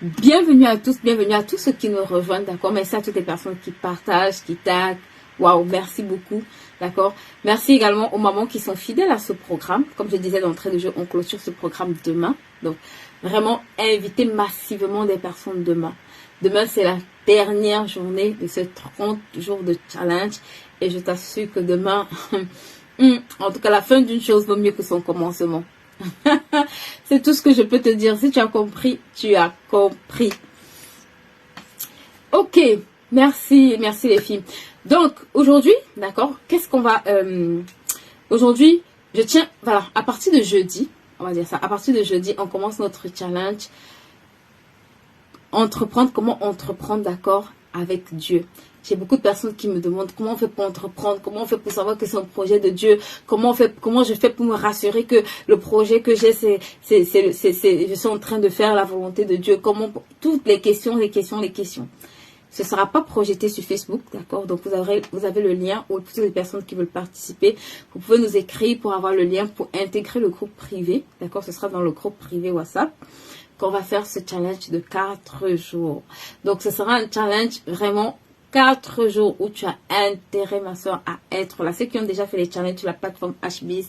Bienvenue à tous ceux qui nous rejoignent, d'accord. Merci à toutes les personnes qui partagent, qui taguent. Waouh, merci beaucoup, d'accord. Merci également aux mamans qui sont fidèles à ce programme. Comme je disais d'entrée de jeu, on clôture ce programme demain. Donc, vraiment, invitez massivement des personnes demain. Demain, c'est la dernière journée de ce 30 jours de challenge. Et je t'assure que demain, en tout cas, la fin d'une chose vaut mieux que son commencement. C'est tout ce que je peux te dire. Si tu as compris, tu as compris. Ok, merci les filles. Donc, aujourd'hui, d'accord, qu'est-ce qu'on va... aujourd'hui, je tiens... Voilà, à partir de jeudi, on va dire ça, à partir de jeudi, on commence notre challenge. Comment entreprendre, d'accord, avec Dieu. J'ai beaucoup de personnes qui me demandent comment on fait pour entreprendre, comment on fait pour savoir que c'est un projet de Dieu, comment je fais pour me rassurer que le projet que j'ai, je suis en train de faire la volonté de Dieu, toutes les questions. Ce ne sera pas projeté sur Facebook, d'accord? Donc, vous avez le lien, ou toutes les personnes qui veulent participer, vous pouvez nous écrire pour avoir le lien pour intégrer le groupe privé, d'accord? Ce sera dans le groupe privé WhatsApp qu'on va faire ce challenge de 4 jours. Donc, ce sera un challenge vraiment 4 jours où tu as intérêt, ma soeur, à être là. Ceux qui ont déjà fait les challenges sur la plateforme HBIS,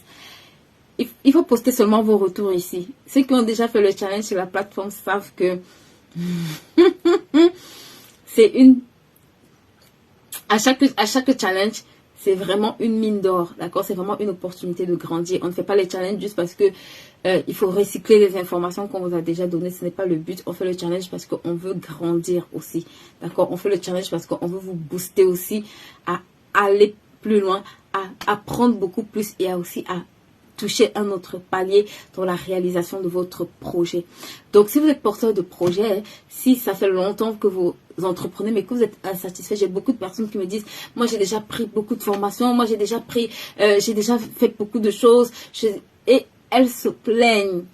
il faut poster seulement vos retours ici. Ceux qui ont déjà fait le challenge sur la plateforme savent que c'est à chaque challenge, c'est vraiment une mine d'or, d'accord? C'est vraiment une opportunité de grandir. On ne fait pas les challenges juste parce que il faut recycler les informations qu'on vous a déjà données. Ce n'est pas le but. On fait le challenge parce qu'on veut grandir aussi, d'accord? On fait le challenge parce qu'on veut vous booster aussi à aller plus loin, à apprendre beaucoup plus et aussi à toucher un autre palier dans la réalisation de votre projet. Donc, si vous êtes porteur de projet, si ça fait longtemps que vous entreprenez, mais que vous êtes insatisfait, j'ai beaucoup de personnes qui me disent, moi, j'ai déjà pris beaucoup de formations, moi, j'ai déjà fait beaucoup de choses, et elles se plaignent.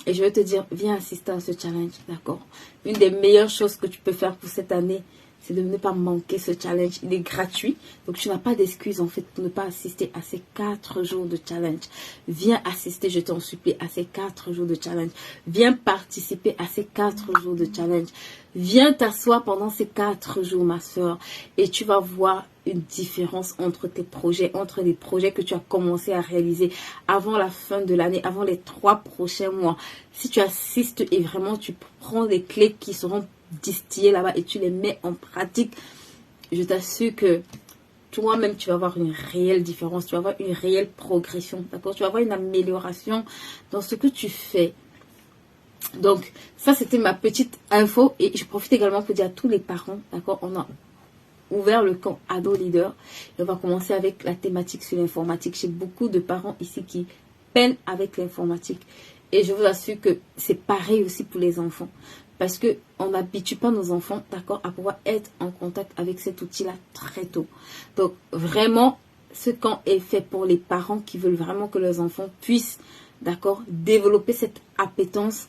Et je vais te dire, viens assister à ce challenge, d'accord? Une des meilleures choses que tu peux faire pour cette année, c'est de ne pas manquer ce challenge. Il est gratuit. Donc, tu n'as pas d'excuse, en fait, pour ne pas assister à ces 4 jours de challenge. Viens assister, je t'en supplie, à ces 4 jours de challenge. Viens participer à ces 4 jours de challenge. Viens t'asseoir pendant ces 4 jours, ma soeur. Et tu vas voir une différence entre tes projets, entre les projets que tu as commencé à réaliser avant la fin de l'année, avant les 3 prochains mois. Si tu assistes et vraiment tu prends les clés qui seront distillées là-bas et tu les mets en pratique, je t'assure que toi-même, tu vas avoir une réelle différence, tu vas avoir une réelle progression, d'accord? Tu vas avoir une amélioration dans ce que tu fais. Donc, ça, c'était ma petite info et je profite également pour dire à tous les parents, d'accord? On a ouvert le camp Ado Leader et on va commencer avec la thématique sur l'informatique. J'ai beaucoup de parents ici qui peinent avec l'informatique et je vous assure que c'est pareil aussi pour les enfants. Parce qu'on n'habitue pas nos enfants, d'accord, à pouvoir être en contact avec cet outil-là très tôt. Donc, vraiment, ce camp est fait pour les parents qui veulent vraiment que leurs enfants puissent, d'accord, développer cette appétence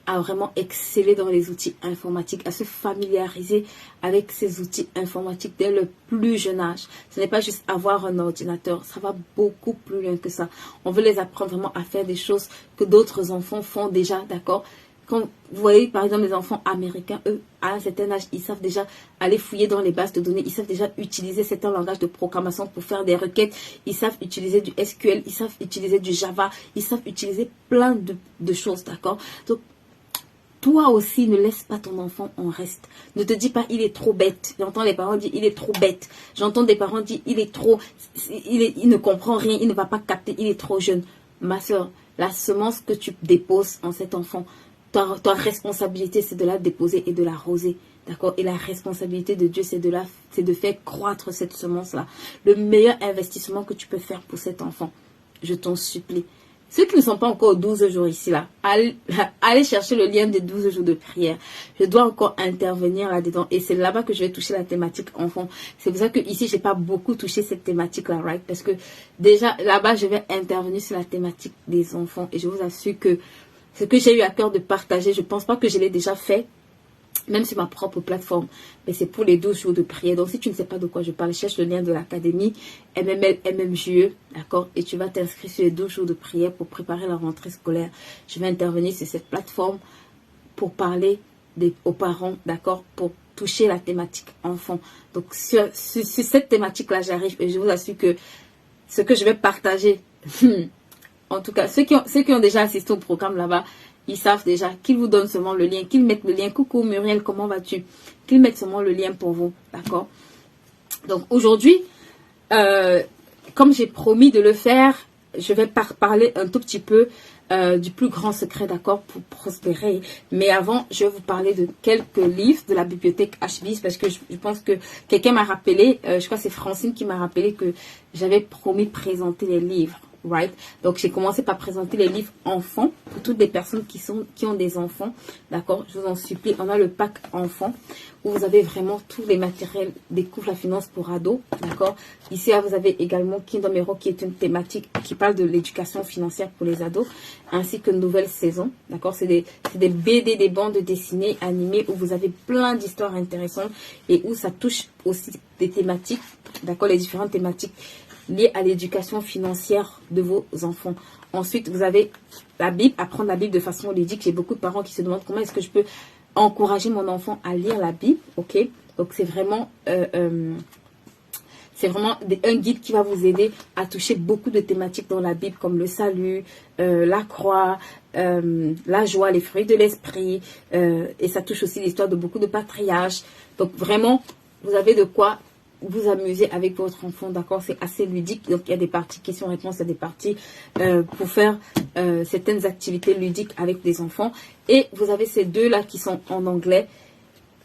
à vraiment exceller dans les outils informatiques, à se familiariser avec ces outils informatiques dès le plus jeune âge. Ce n'est pas juste avoir un ordinateur, ça va beaucoup plus loin que ça. On veut les apprendre vraiment à faire des choses que d'autres enfants font déjà, d'accord? Quand vous voyez, par exemple, les enfants américains, eux, à un certain âge, ils savent déjà aller fouiller dans les bases de données. Ils savent déjà utiliser certains langages de programmation pour faire des requêtes. Ils savent utiliser du SQL. Ils savent utiliser du Java. Ils savent utiliser plein de choses, d'accord? Donc, toi aussi, ne laisse pas ton enfant en reste. Ne te dis pas, il est trop bête. J'entends les parents dire, il est trop bête. J'entends des parents dire, il ne comprend rien, il ne va pas capter, il est trop jeune. Ma soeur, la semence que tu déposes en cet enfant, ta responsabilité, c'est de la déposer et de l'arroser. D'accord? Et la responsabilité de Dieu, c'est de faire croître cette semence-là. Le meilleur investissement que tu peux faire pour cet enfant, je t'en supplie. Ceux qui ne sont pas encore aux 12 jours ici, là, allez chercher le lien des 12 jours de prière. Je dois encore intervenir là-dedans. Et c'est là-bas que je vais toucher la thématique enfant. C'est pour ça que ici, j'ai pas beaucoup touché cette thématique-là, right? Parce que déjà, là-bas, je vais intervenir sur la thématique des enfants. Et je vous assure que ce que j'ai eu à cœur de partager, je pense pas que je l'ai déjà fait, même sur ma propre plateforme, mais c'est pour les 12 jours de prière. Donc, si tu ne sais pas de quoi je parle, cherche le lien de l'académie MML, MMJE, d'accord? Et tu vas t'inscrire sur les 12 jours de prière pour préparer la rentrée scolaire. Je vais intervenir sur cette plateforme pour parler aux parents, d'accord, pour toucher la thématique enfant. Donc, sur cette thématique-là, j'arrive et je vous assure que ce que je vais partager, en tout cas, ceux qui ont déjà assisté au programme là-bas, ils savent déjà qu'ils vous donnent seulement le lien, qu'ils mettent le lien. Coucou Muriel, comment vas-tu? Qu'ils mettent seulement le lien pour vous, d'accord? Donc, aujourd'hui, comme j'ai promis de le faire, je vais parler un tout petit peu du plus grand secret, d'accord, pour prospérer. Mais avant, je vais vous parler de quelques livres de la bibliothèque HBIS parce que je pense que quelqu'un m'a rappelé, je crois que c'est Francine qui m'a rappelé que j'avais promis de présenter les livres. Right? Donc, j'ai commencé par présenter les livres enfants pour toutes les personnes qui ont des enfants. D'accord? Je vous en supplie. On a le pack enfants où vous avez vraiment tous les matériels. Découvre la finance pour ados. D'accord? Ici, vous avez également Kingdom Hero qui est une thématique qui parle de l'éducation financière pour les ados ainsi que nouvelle saison. D'accord? C'est des BD, des bandes dessinées, animées où vous avez plein d'histoires intéressantes et où ça touche aussi des thématiques. D'accord? Les différentes thématiques liées à l'éducation financière de vos enfants. Ensuite, vous avez la Bible, apprendre la Bible de façon ludique. J'ai beaucoup de parents qui se demandent comment est-ce que je peux encourager mon enfant à lire la Bible. Ok, donc c'est vraiment un guide qui va vous aider à toucher beaucoup de thématiques dans la Bible comme le salut, la croix, la joie, les fruits de l'esprit. Et ça touche aussi l'histoire de beaucoup de patriarches. Donc vraiment, vous avez de quoi vous amuser avec votre enfant, d'accord? C'est assez ludique. Donc, il y a des parties questions-réponses, il y a des parties pour faire certaines activités ludiques avec des enfants. Et vous avez ces deux-là qui sont en anglais,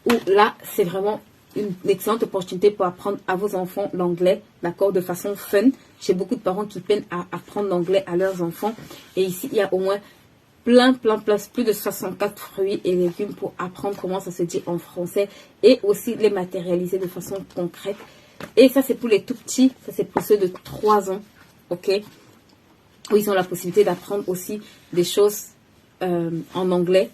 où là, c'est vraiment une excellente opportunité pour apprendre à vos enfants l'anglais, d'accord, de façon fun. J'ai beaucoup de parents qui peinent à apprendre l'anglais à leurs enfants. Et ici, il y a au moins plus de 64 fruits et légumes pour apprendre comment ça se dit en français et aussi les matérialiser de façon concrète. Et ça, c'est pour les tout petits, ça c'est pour ceux de 3 ans, ok, où ils ont la possibilité d'apprendre aussi des choses en anglais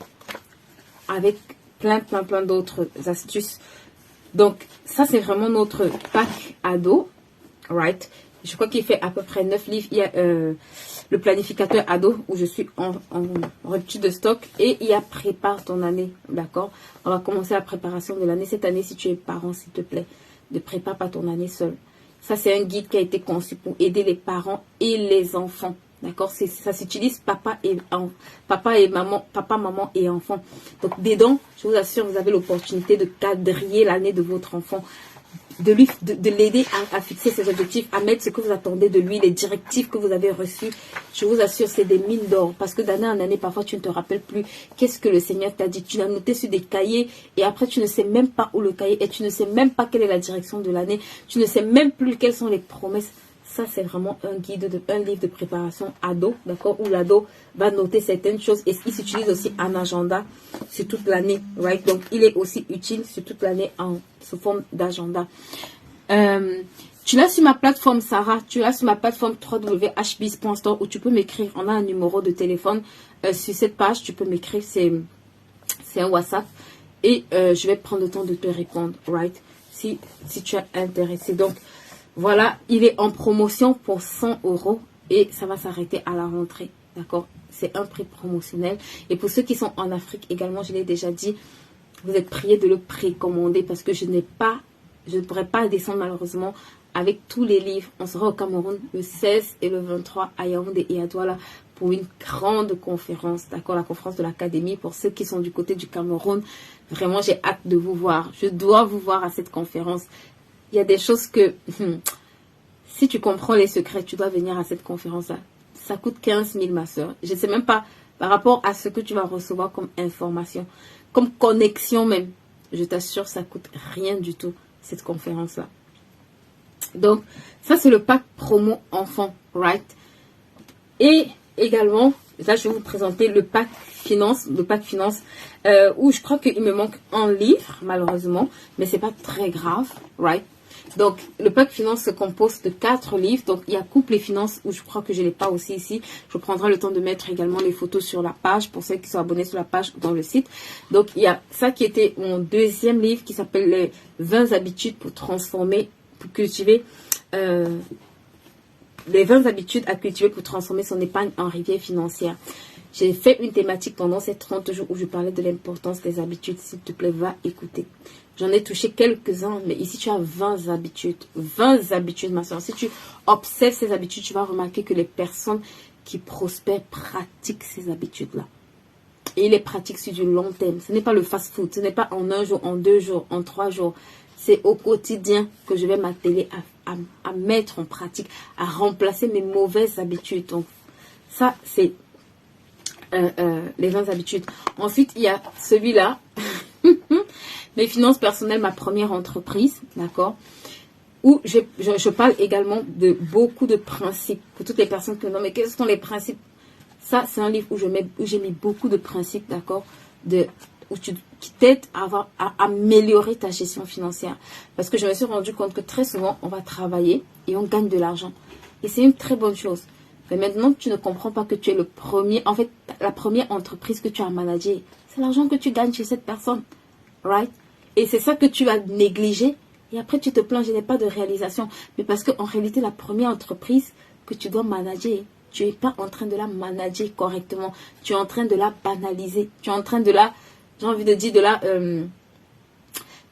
avec plein d'autres astuces. Donc, ça, c'est vraiment notre pack ado, right? Je crois qu'il fait à peu près 9 livres. Il y a le planificateur ado où je suis en rupture de stock. Et il y a prépare ton année. D'accord? On va commencer la préparation de l'année. Cette année, si tu es parent, s'il te plaît, ne prépare pas ton année seul. Ça, c'est un guide qui a été conçu pour aider les parents et les enfants. D'accord? Ça s'utilise papa, maman et enfant. Donc, dedans, je vous assure, vous avez l'opportunité de quadriller l'année de votre enfant. De l'aider à fixer ses objectifs, à mettre ce que vous attendez de lui, les directives que vous avez reçues. Je vous assure, c'est des mines d'or. Parce que d'année en année, parfois, tu ne te rappelles plus qu'est-ce que le Seigneur t'a dit. Tu l'as noté sur des cahiers et après, tu ne sais même pas où le cahier est. Tu ne sais même pas quelle est la direction de l'année. Tu ne sais même plus quelles sont les promesses. Ça, c'est vraiment un livre de préparation ado, d'accord, où l'ado va noter certaines choses et il s'utilise aussi en agenda sur toute l'année, right? Donc, il est aussi utile sur toute l'année sous forme d'agenda. Tu l'as sur ma plateforme, Sarah, tu l'as sur ma plateforme www.hbis.store où tu peux m'écrire. On a un numéro de téléphone sur cette page, tu peux m'écrire, c'est un WhatsApp et je vais prendre le temps de te répondre, right? Si tu es intéressé. Donc, voilà, il est en promotion pour 100 € et ça va s'arrêter à la rentrée. D'accord? C'est un prix promotionnel. Et pour ceux qui sont en Afrique également, je l'ai déjà dit, vous êtes priés de le précommander parce que je ne pourrais pas descendre malheureusement avec tous les livres. On sera au Cameroun le 16 et le 23 à Yaoundé et à Douala pour une grande conférence. D'accord? La conférence de l'Académie. Pour ceux qui sont du côté du Cameroun, vraiment, j'ai hâte de vous voir. Je dois vous voir à cette conférence. Il y a des choses que, si tu comprends les secrets, tu dois venir à cette conférence-là. Ça coûte 15 000, ma soeur. Je ne sais même pas, par rapport à ce que tu vas recevoir comme information, comme connexion même, je t'assure, ça coûte rien du tout, cette conférence-là. Donc, ça, c'est le pack promo enfant, right? Et également, là, je vais vous présenter le pack finance, où je crois qu'il me manque un livre, malheureusement, mais c'est pas très grave, right? Donc, le pack finance se compose de 4 livres. Donc, il y a couple et finances où je crois que je ne l'ai pas aussi ici. Je prendrai le temps de mettre également les photos sur la page pour ceux qui sont abonnés sur la page dans le site. Donc, il y a ça qui était mon deuxième livre qui s'appelle les 20 habitudes pour transformer, pour cultiver, les 20 habitudes à cultiver pour transformer son épargne en rivière financière. J'ai fait une thématique pendant ces 30 jours où je parlais de l'importance des habitudes. S'il te plaît, va écouter. J'en ai touché quelques-uns, mais ici, tu as 20 habitudes. 20 habitudes, ma soeur. Si tu observes ces habitudes, tu vas remarquer que les personnes qui prospèrent pratiquent ces habitudes-là. Et ils les pratiquent sur du long terme. Ce n'est pas le fast-food. Ce n'est pas en 1 jour, en 2 jours, en 3 jours. C'est au quotidien que je vais m'atteler à mettre en pratique, à remplacer mes mauvaises habitudes. Donc, ça, c'est les 20 habitudes. Ensuite, il y a celui-là. Mes finances personnelles, ma première entreprise, d'accord, où je parle également de beaucoup de principes. Pour toutes les personnes qui me demandent, mais quels sont les principes? Ça, c'est un livre où j'ai mis beaucoup de principes, d'accord, qui t'aident à améliorer ta gestion financière. Parce que je me suis rendu compte que très souvent, on va travailler et on gagne de l'argent. Et c'est une très bonne chose. Mais maintenant, tu ne comprends pas que tu es le premier, en fait, la première entreprise que tu as managée. C'est l'argent que tu gagnes chez cette personne. Right? Et c'est ça que tu as négligé. Et après, tu te plains, je n'ai pas de réalisation. Mais parce qu'en réalité, la première entreprise que tu dois manager, tu n'es pas en train de la manager correctement. Tu es en train de la banaliser. Tu es en train de la, j'ai envie de dire,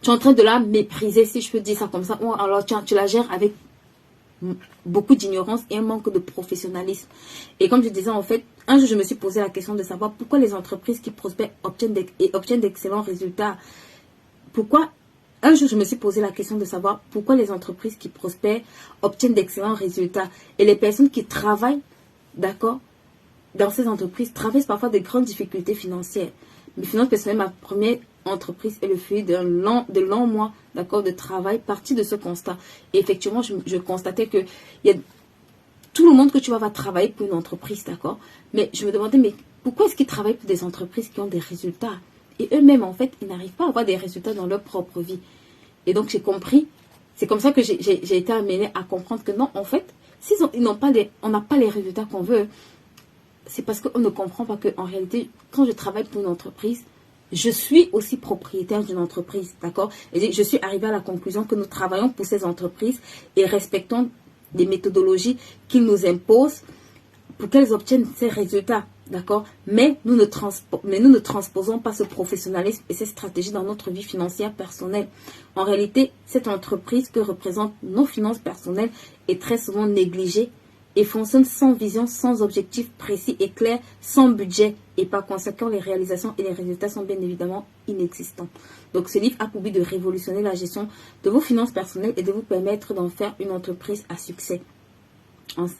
tu es en train de la mépriser, si je peux dire ça comme ça. Ou alors, tu la gères avec beaucoup d'ignorance et un manque de professionnalisme. Et comme je disais, en fait, un jour, je me suis posé la question de savoir pourquoi les entreprises qui prospèrent obtiennent d'excellents résultats. Un jour, je me suis posé la question de savoir pourquoi les entreprises qui prospèrent obtiennent d'excellents résultats. Et les personnes qui travaillent, d'accord, dans ces entreprises, traversent parfois de grandes difficultés financières. Mes finances personnelles, ma première entreprise est le fruit de longs mois, d'accord, de travail, parti de ce constat. Et effectivement, je constatais que il y a tout le monde que tu vois va travailler pour une entreprise, d'accord. Mais je me demandais, mais pourquoi est-ce qu'ils travaillent pour des entreprises qui ont des résultats? Et eux-mêmes, en fait, ils n'arrivent pas à avoir des résultats dans leur propre vie. Et donc, j'ai compris. C'est comme ça que j'ai été amenée à comprendre que non, en fait, si on n'a pas les résultats qu'on veut, c'est parce qu'on ne comprend pas qu'en réalité, quand je travaille pour une entreprise, je suis aussi propriétaire d'une entreprise, d'accord? Et je suis arrivée à la conclusion que nous travaillons pour ces entreprises et respectons des méthodologies qu'ils nous imposent pour qu'elles obtiennent ces résultats, d'accord? Mais nous ne transposons pas ce professionnalisme et ces stratégies dans notre vie financière personnelle. En réalité, cette entreprise que représentent nos finances personnelles est très souvent négligée et fonctionne sans vision, sans objectif précis et clair, sans budget. Et par conséquent, les réalisations et les résultats sont bien évidemment inexistants. Donc, ce livre a pour but de révolutionner la gestion de vos finances personnelles et de vous permettre d'en faire une entreprise à succès.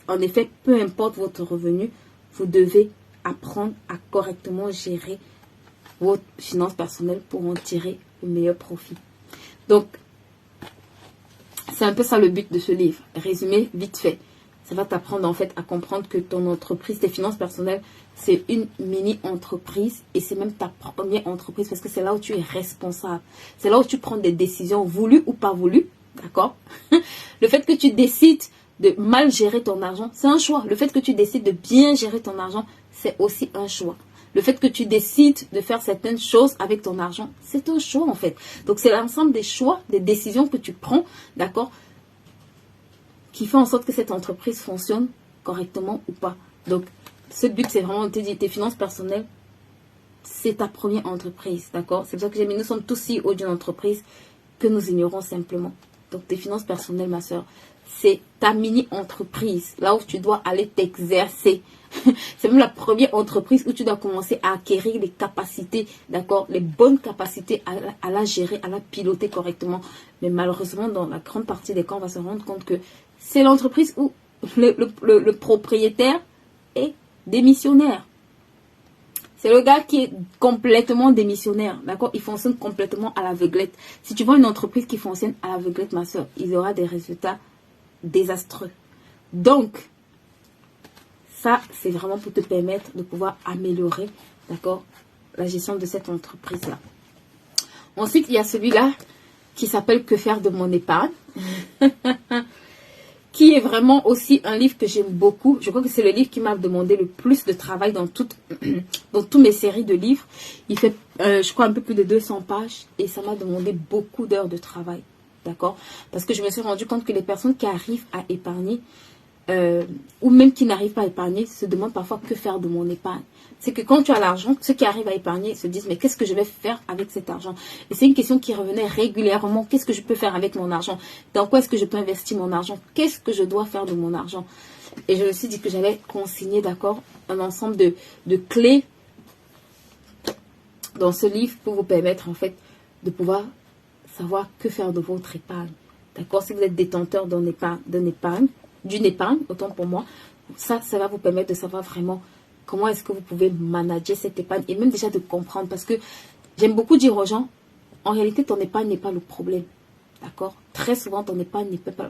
En effet, peu importe votre revenu, vous devez apprendre à correctement gérer vos finances personnelles pour en tirer le meilleur profit. Donc, c'est un peu ça le but de ce livre. Résumé vite fait. Ça va t'apprendre en fait à comprendre que ton entreprise, tes finances personnelles, c'est une mini-entreprise et c'est même ta première entreprise parce que c'est là où tu es responsable. C'est là où tu prends des décisions voulues ou pas voulues, d'accord? Le fait que tu décides de mal gérer ton argent, c'est un choix. Le fait que tu décides de bien gérer ton argent, c'est aussi un choix. Le fait que tu décides de faire certaines choses avec ton argent, c'est un choix en fait. Donc c'est l'ensemble des choix, des décisions que tu prends, d'accord, qui fait en sorte que cette entreprise fonctionne correctement ou pas. Donc, ce but, c'est vraiment de te dire, tes finances personnelles, c'est ta première entreprise, d'accord? C'est pour ça que j'ai mis, nous sommes tous CEO d'une entreprise que nous ignorons simplement. Donc, tes finances personnelles, ma soeur, c'est ta mini-entreprise, là où tu dois aller t'exercer. C'est même la première entreprise où tu dois commencer à acquérir les capacités, d'accord, les bonnes capacités à la gérer, à la piloter correctement. Mais malheureusement, dans la grande partie des cas, on va se rendre compte que c'est l'entreprise où le propriétaire est démissionnaire. C'est le gars qui est complètement démissionnaire, d'accord? Il fonctionne complètement à l'aveuglette. Si tu vois une entreprise qui fonctionne à l'aveuglette, ma soeur, il y aura des résultats désastreux. Donc, ça, c'est vraiment pour te permettre de pouvoir améliorer, d'accord, la gestion de cette entreprise-là. Ensuite, il y a celui-là qui s'appelle « Que faire de mon épargne ?» qui est vraiment aussi un livre que j'aime beaucoup. Je crois que c'est le livre qui m'a demandé le plus de travail dans toutes mes séries de livres. Il fait, je crois, un peu plus de 200 pages et ça m'a demandé beaucoup d'heures de travail. D'accord? Parce que je me suis rendu compte que les personnes qui arrivent à épargner, ou même qui n'arrivent pas à épargner, se demandent parfois que faire de mon épargne. C'est que quand tu as l'argent, ceux qui arrivent à épargner se disent, mais qu'est-ce que je vais faire avec cet argent? Et c'est une question qui revenait régulièrement. Qu'est-ce que je peux faire avec mon argent? Dans quoi est-ce que je peux investir mon argent? Qu'est-ce que je dois faire de mon argent? Et je me suis dit que j'allais consigner, d'accord, un ensemble de clés dans ce livre pour vous permettre, en fait, de pouvoir savoir que faire de votre épargne. D'accord? Si vous êtes détenteur d'une épargne, autant pour moi, ça va vous permettre de savoir vraiment comment est-ce que vous pouvez manager cette épargne et même déjà de comprendre. Parce que j'aime beaucoup dire aux gens, en réalité, ton épargne n'est pas le problème. D'accord? Très souvent, ton épargne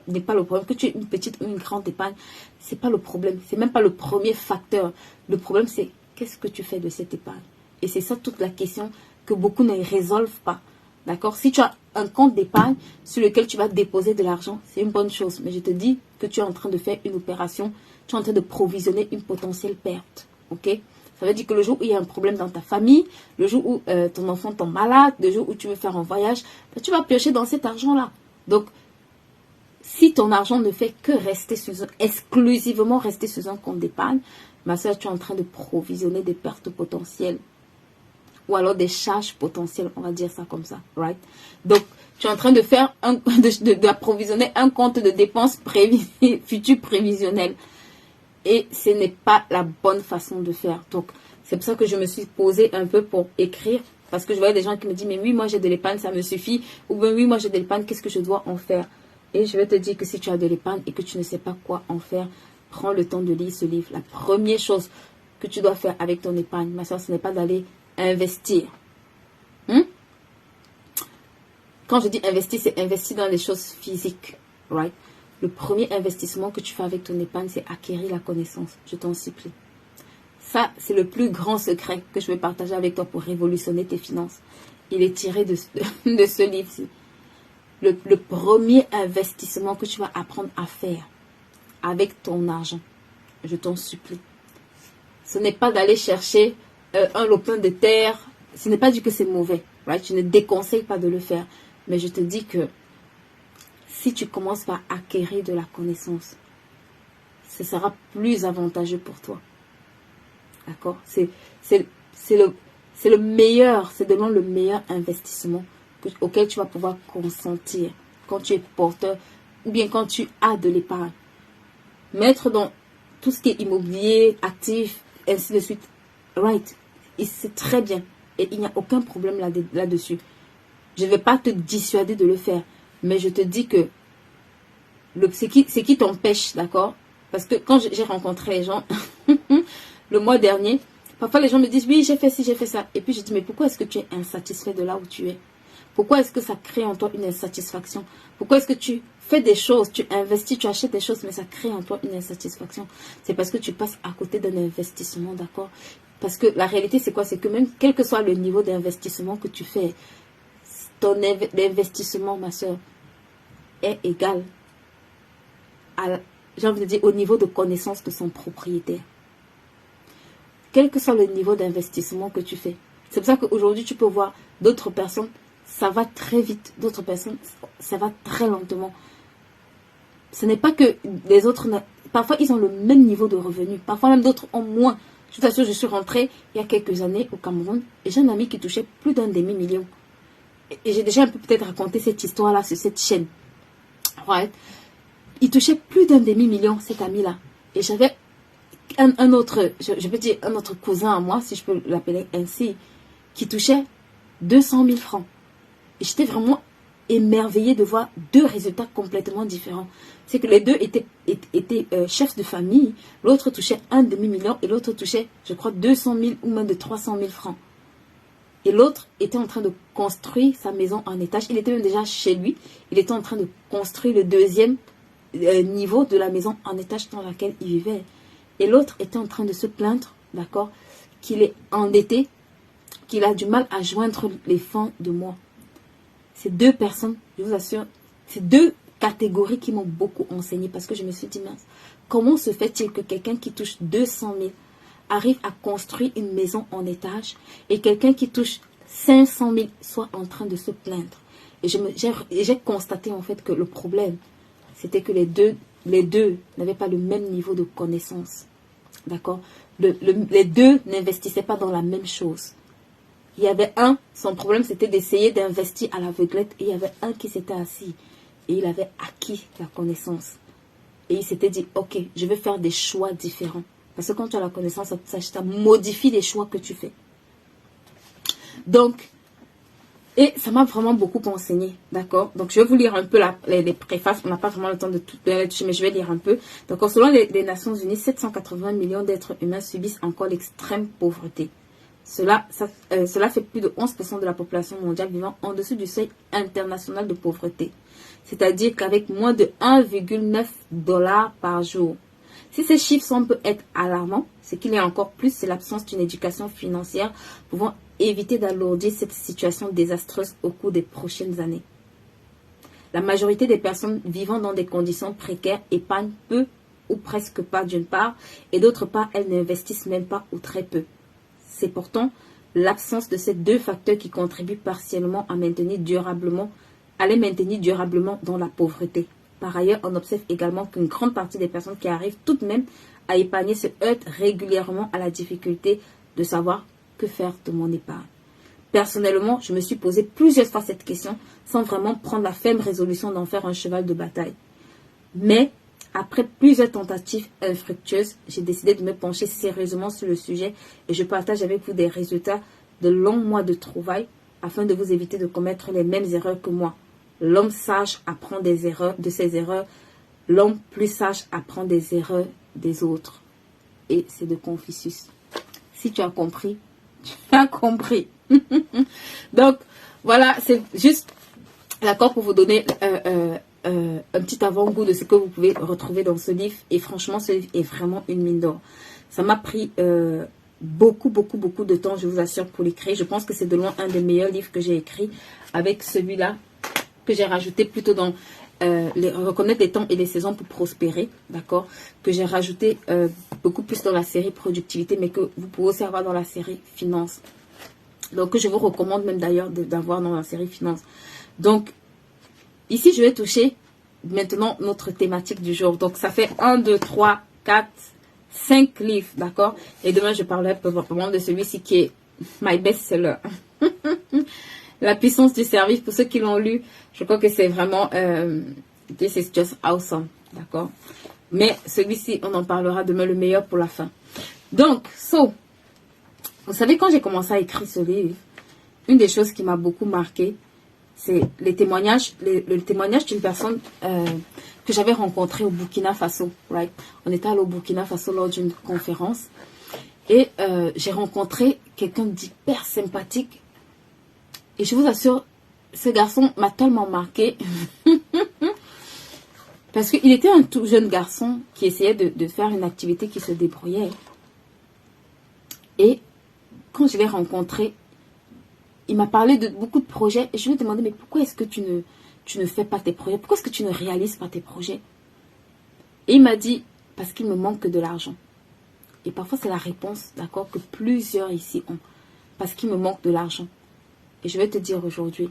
n'est pas le problème. Que tu aies une petite ou une grande épargne, c'est pas le problème. C'est même pas le premier facteur. Le problème, c'est qu'est-ce que tu fais de cette épargne? Et c'est ça toute la question que beaucoup ne résolvent pas. D'accord? Si tu as un compte d'épargne sur lequel tu vas déposer de l'argent, c'est une bonne chose. Mais je te dis que tu es en train de faire une opération, tu es en train de provisionner une potentielle perte. Ok? Ça veut dire que le jour où il y a un problème dans ta famille, le jour où ton enfant tombe malade, le jour où tu veux faire un voyage, ben, tu vas piocher dans cet argent-là. Donc, si ton argent ne fait que exclusivement rester sur un compte d'épargne, ma soeur, tu es en train de provisionner des pertes potentielles. Ou alors des charges potentielles, on va dire ça comme ça, right? Donc, tu es en train de faire d'approvisionner un compte de dépenses futures prévisionnelles. Et ce n'est pas la bonne façon de faire. Donc, c'est pour ça que je me suis posée un peu pour écrire. Parce que je voyais des gens qui me disent, mais oui, moi j'ai de l'épargne, ça me suffit. Ou bien oui, moi j'ai de l'épargne, qu'est-ce que je dois en faire? Et je vais te dire que si tu as de l'épargne et que tu ne sais pas quoi en faire, prends le temps de lire ce livre. La première chose que tu dois faire avec ton épargne, ma soeur, ce n'est pas d'aller investir. Quand je dis investir, c'est investir dans les choses physiques. Right? Le premier investissement que tu fais avec ton épargne, c'est acquérir la connaissance. Je t'en supplie. Ça, c'est le plus grand secret que je vais partager avec toi pour révolutionner tes finances. Il est tiré de ce livre-ci. Le premier investissement que tu vas apprendre à faire avec ton argent, je t'en supplie. Ce n'est pas d'aller chercher un lopin de terre. Ce n'est pas dit que c'est mauvais. Right? Je ne déconseille pas de le faire. Mais je te dis que si tu commences par acquérir de la connaissance, ce sera plus avantageux pour toi. D'accord? C'est le meilleur, c'est vraiment le meilleur investissement auquel tu vas pouvoir consentir quand tu es porteur ou bien quand tu as de l'épargne. Mettre dans tout ce qui est immobilier, actif, ainsi de suite. Right? C'est très bien. Et il n'y a aucun problème là-dessus. Je ne vais pas te dissuader de le faire. Mais je te dis que c'est qui t'empêche, d'accord? Parce que quand j'ai rencontré les gens le mois dernier, parfois les gens me disent oui, j'ai fait ci, j'ai fait ça. Et puis je dis mais pourquoi est-ce que tu es insatisfait de là où tu es? Pourquoi est-ce que ça crée en toi une insatisfaction? Pourquoi est-ce que tu fais des choses, tu investis, tu achètes des choses, mais ça crée en toi une insatisfaction? C'est parce que tu passes à côté d'un investissement, d'accord? Parce que la réalité, c'est quoi? C'est que même quel que soit le niveau d'investissement que tu fais, ton investissement, ma soeur, est égal à, j'ai envie de dire, au niveau de connaissance de son propriétaire. Quel que soit le niveau d'investissement que tu fais. C'est pour ça qu'aujourd'hui, tu peux voir d'autres personnes, ça va très vite. D'autres personnes, ça va très lentement. Ce n'est pas que les autres, parfois ils ont le même niveau de revenu. Parfois même d'autres ont moins. Je t'assure, je suis rentrée il y a quelques années au Cameroun et j'ai un ami qui touchait plus d'un demi-million. Et j'ai déjà un peu peut-être raconté cette histoire-là sur cette chaîne. Ouais. Il touchait plus d'un demi-million, cet ami-là. Et j'avais un autre, je peux dire un autre cousin à moi, si je peux l'appeler ainsi, qui touchait 200 000 francs. Et j'étais vraiment émerveillée de voir deux résultats complètement différents. C'est que les deux étaient chefs de famille. L'autre touchait un demi-million et l'autre touchait, je crois, 200 000 ou même de 300 000 francs. Et l'autre était en train de construire sa maison en étage. Il était même déjà chez lui. Il était en train de construire le deuxième niveau de la maison en étage dans laquelle il vivait. Et l'autre était en train de se plaindre, d'accord, qu'il est endetté, qu'il a du mal à joindre les fins de mois. Ces deux personnes, je vous assure, ces deux catégories qui m'ont beaucoup enseigné parce que je me suis dit, mince, comment se fait-il que quelqu'un qui touche 200 000 arrive à construire une maison en étage et quelqu'un qui touche 500 000 soit en train de se plaindre? Et j'ai constaté en fait que le problème, c'était que les deux les deux n'avaient pas le même niveau de connaissance. D'accord? Les deux n'investissaient pas dans la même chose. Il y avait un, son problème c'était d'essayer d'investir à l'aveuglette, et il y avait un qui s'était assis et il avait acquis la connaissance. Et il s'était dit, ok, je vais faire des choix différents. Parce que quand tu as la connaissance, ça modifie les choix que tu fais. Donc, et ça m'a vraiment beaucoup enseigné, d'accord? Donc, je vais vous lire un peu les préfaces. On n'a pas vraiment le temps de tout toucher, mais je vais lire un peu. Donc, selon les Nations Unies, 780 millions d'êtres humains subissent encore l'extrême pauvreté. Cela fait plus de 11% de la population mondiale vivant en dessous du seuil international de pauvreté. C'est-à-dire qu'avec moins de 1,9 $ par jour. Si ces chiffres semblent être alarmants, ce qu'il y a encore plus, c'est l'absence d'une éducation financière pouvant éviter d'alourdir cette situation désastreuse au cours des prochaines années. La majorité des personnes vivant dans des conditions précaires épargnent peu ou presque pas d'une part, et d'autre part, elles n'investissent même pas ou très peu. C'est pourtant l'absence de ces deux facteurs qui contribuent partiellement à les maintenir durablement dans la pauvreté. Par ailleurs, on observe également qu'une grande partie des personnes qui arrivent tout de même à épargner se heurtent régulièrement à la difficulté de savoir que faire de mon épargne. Personnellement, je me suis posé plusieurs fois cette question sans vraiment prendre la ferme résolution d'en faire un cheval de bataille. Mais, après plusieurs tentatives infructueuses, j'ai décidé de me pencher sérieusement sur le sujet et je partage avec vous des résultats de longs mois de trouvailles afin de vous éviter de commettre les mêmes erreurs que moi. L'homme sage apprend de ses erreurs. L'homme plus sage apprend des erreurs des autres. Et c'est de Confucius. Si tu as compris, tu as compris. Donc, voilà, c'est juste d'accord pour vous donner un petit avant-goût de ce que vous pouvez retrouver dans ce livre. Et franchement, ce livre est vraiment une mine d'or. Ça m'a pris beaucoup de temps, je vous assure, pour l'écrire. Je pense que c'est de loin un des meilleurs livres que j'ai écrit, avec celui-là que j'ai rajouté plutôt dans reconnaître les temps et les saisons pour prospérer, d'accord, que j'ai rajouté beaucoup plus dans la série productivité, mais que vous pouvez aussi avoir dans la série finance. Donc, que je vous recommande même d'ailleurs d'avoir dans la série finance. Donc, ici, je vais toucher maintenant notre thématique du jour. Donc, ça fait 1, 2, 3, 4, 5 livres, d'accord? Et demain, je parlerai probablement de celui-ci qui est my best-seller. La puissance du service, pour ceux qui l'ont lu, je crois que c'est vraiment this is just awesome, d'accord? Mais celui-ci, on en parlera demain, le meilleur pour la fin. Donc, vous savez, quand j'ai commencé à écrire ce livre, une des choses qui m'a beaucoup marqué, c'est le témoignage d'une personne que j'avais rencontrée au Burkina Faso. Right? On était allé au Burkina Faso lors d'une conférence et j'ai rencontré quelqu'un d'hyper sympathique. Et je vous assure, ce garçon m'a tellement marqué parce qu'il était un tout jeune garçon qui essayait de faire une activité qui se débrouillait. Et quand je l'ai rencontré, il m'a parlé de beaucoup de projets et je lui ai demandé, mais pourquoi est-ce que tu ne fais pas tes projets? Pourquoi est-ce que tu ne réalises pas tes projets? Et il m'a dit, parce qu'il me manque de l'argent. Et parfois c'est la réponse, d'accord, que plusieurs ici ont. Parce qu'il me manque de l'argent. Et je vais te dire aujourd'hui,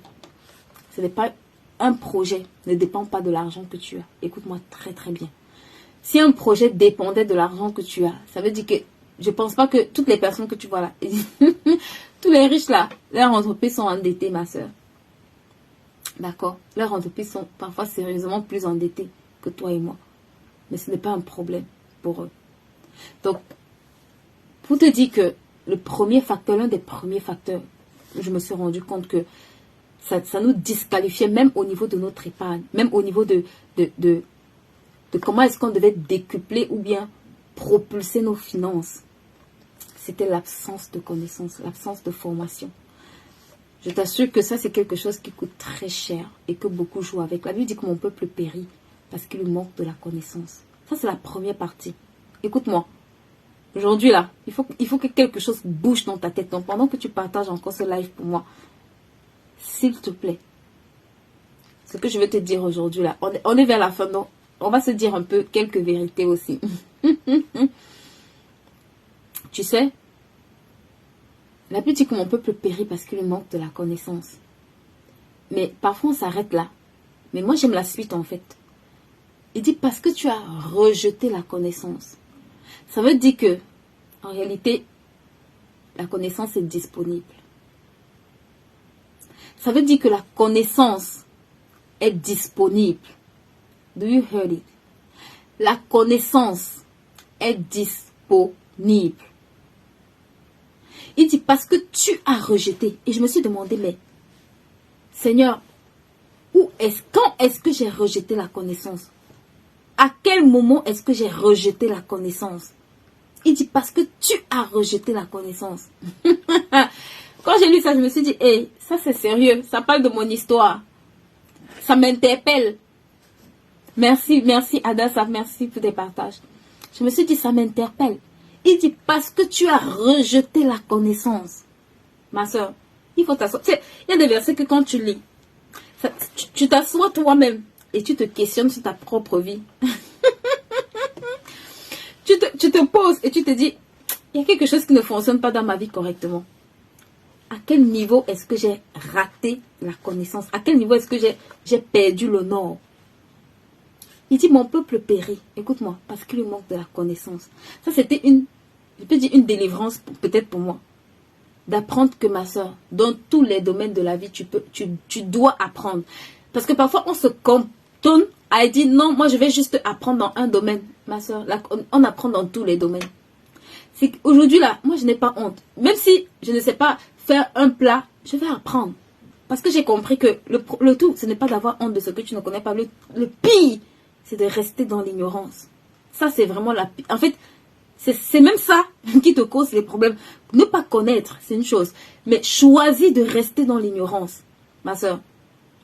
ce n'est pas un projet, ne dépend pas de l'argent que tu as. Écoute-moi très très bien. Si un projet dépendait de l'argent que tu as, ça veut dire que je ne pense pas que toutes les personnes que tu vois là, tous les riches là, leurs entreprises sont endettées, ma soeur. D'accord? Leurs entreprises sont parfois sérieusement plus endettées que toi et moi. Mais ce n'est pas un problème pour eux. Donc, pour te dire que le premier facteur, l'un des premiers facteurs, je me suis rendu compte que ça nous disqualifiait même au niveau de notre épargne, même au niveau de comment est-ce qu'on devait décupler ou bien propulser nos finances. C'était l'absence de connaissances, l'absence de formation. Je t'assure que ça, c'est quelque chose qui coûte très cher et que beaucoup jouent avec. La Bible dit que mon peuple périt parce qu'il lui manque de la connaissance. Ça, c'est la première partie. Écoute-moi. Aujourd'hui, là, il faut que quelque chose bouge dans ta tête. Donc, pendant que tu partages encore ce live pour moi, s'il te plaît, ce que je vais te dire aujourd'hui, là, on est vers la fin, donc on va se dire un peu quelques vérités aussi. Tu sais, la Bible dit que mon peuple périt parce qu'il manque de la connaissance. Mais parfois, on s'arrête là. Mais moi, j'aime la suite, en fait. Il dit parce que tu as rejeté la connaissance. Ça veut dire que, en réalité, la connaissance est disponible. Ça veut dire que la connaissance est disponible. Do you hear it? La connaissance est disponible. Il dit parce que tu as rejeté. Et je me suis demandé, mais Seigneur, quand est-ce que j'ai rejeté la connaissance? À quel moment est-ce que j'ai rejeté la connaissance? Il dit parce que tu as rejeté la connaissance. Quand j'ai lu ça, je me suis dit, hey, ça c'est sérieux, ça parle de mon histoire. Ça m'interpelle. Merci Adassa, merci pour tes partages. Je me suis dit, ça m'interpelle. Il dit, parce que tu as rejeté la connaissance. Ma soeur, il faut t'asseoir. Tu sais, il y a des versets que quand tu lis, tu t'assois toi-même et tu te questionnes sur ta propre vie. tu te poses et tu te dis, il y a quelque chose qui ne fonctionne pas dans ma vie correctement. À quel niveau est-ce que j'ai raté la connaissance? À quel niveau est-ce que j'ai perdu le nord? Il dit, mon peuple périt. Écoute-moi, parce qu'il manque de la connaissance. Ça, c'était je peux dire une délivrance peut-être pour moi. D'apprendre que ma soeur, dans tous les domaines de la vie, tu dois apprendre. Parce que parfois, on se cantonne à dire, non, moi, je vais juste apprendre dans un domaine. Ma soeur, on apprend dans tous les domaines. C'est qu'aujourd'hui, là, moi, je n'ai pas honte. Même si je ne sais pas faire un plat, je vais apprendre. Parce que j'ai compris que le tout, ce n'est pas d'avoir honte de ce que tu ne connais pas. Le pire, c'est de rester dans l'ignorance. Ça, c'est vraiment la pire. En fait, c'est même ça qui te cause les problèmes. Ne pas connaître, c'est une chose. Mais choisis de rester dans l'ignorance. Ma soeur,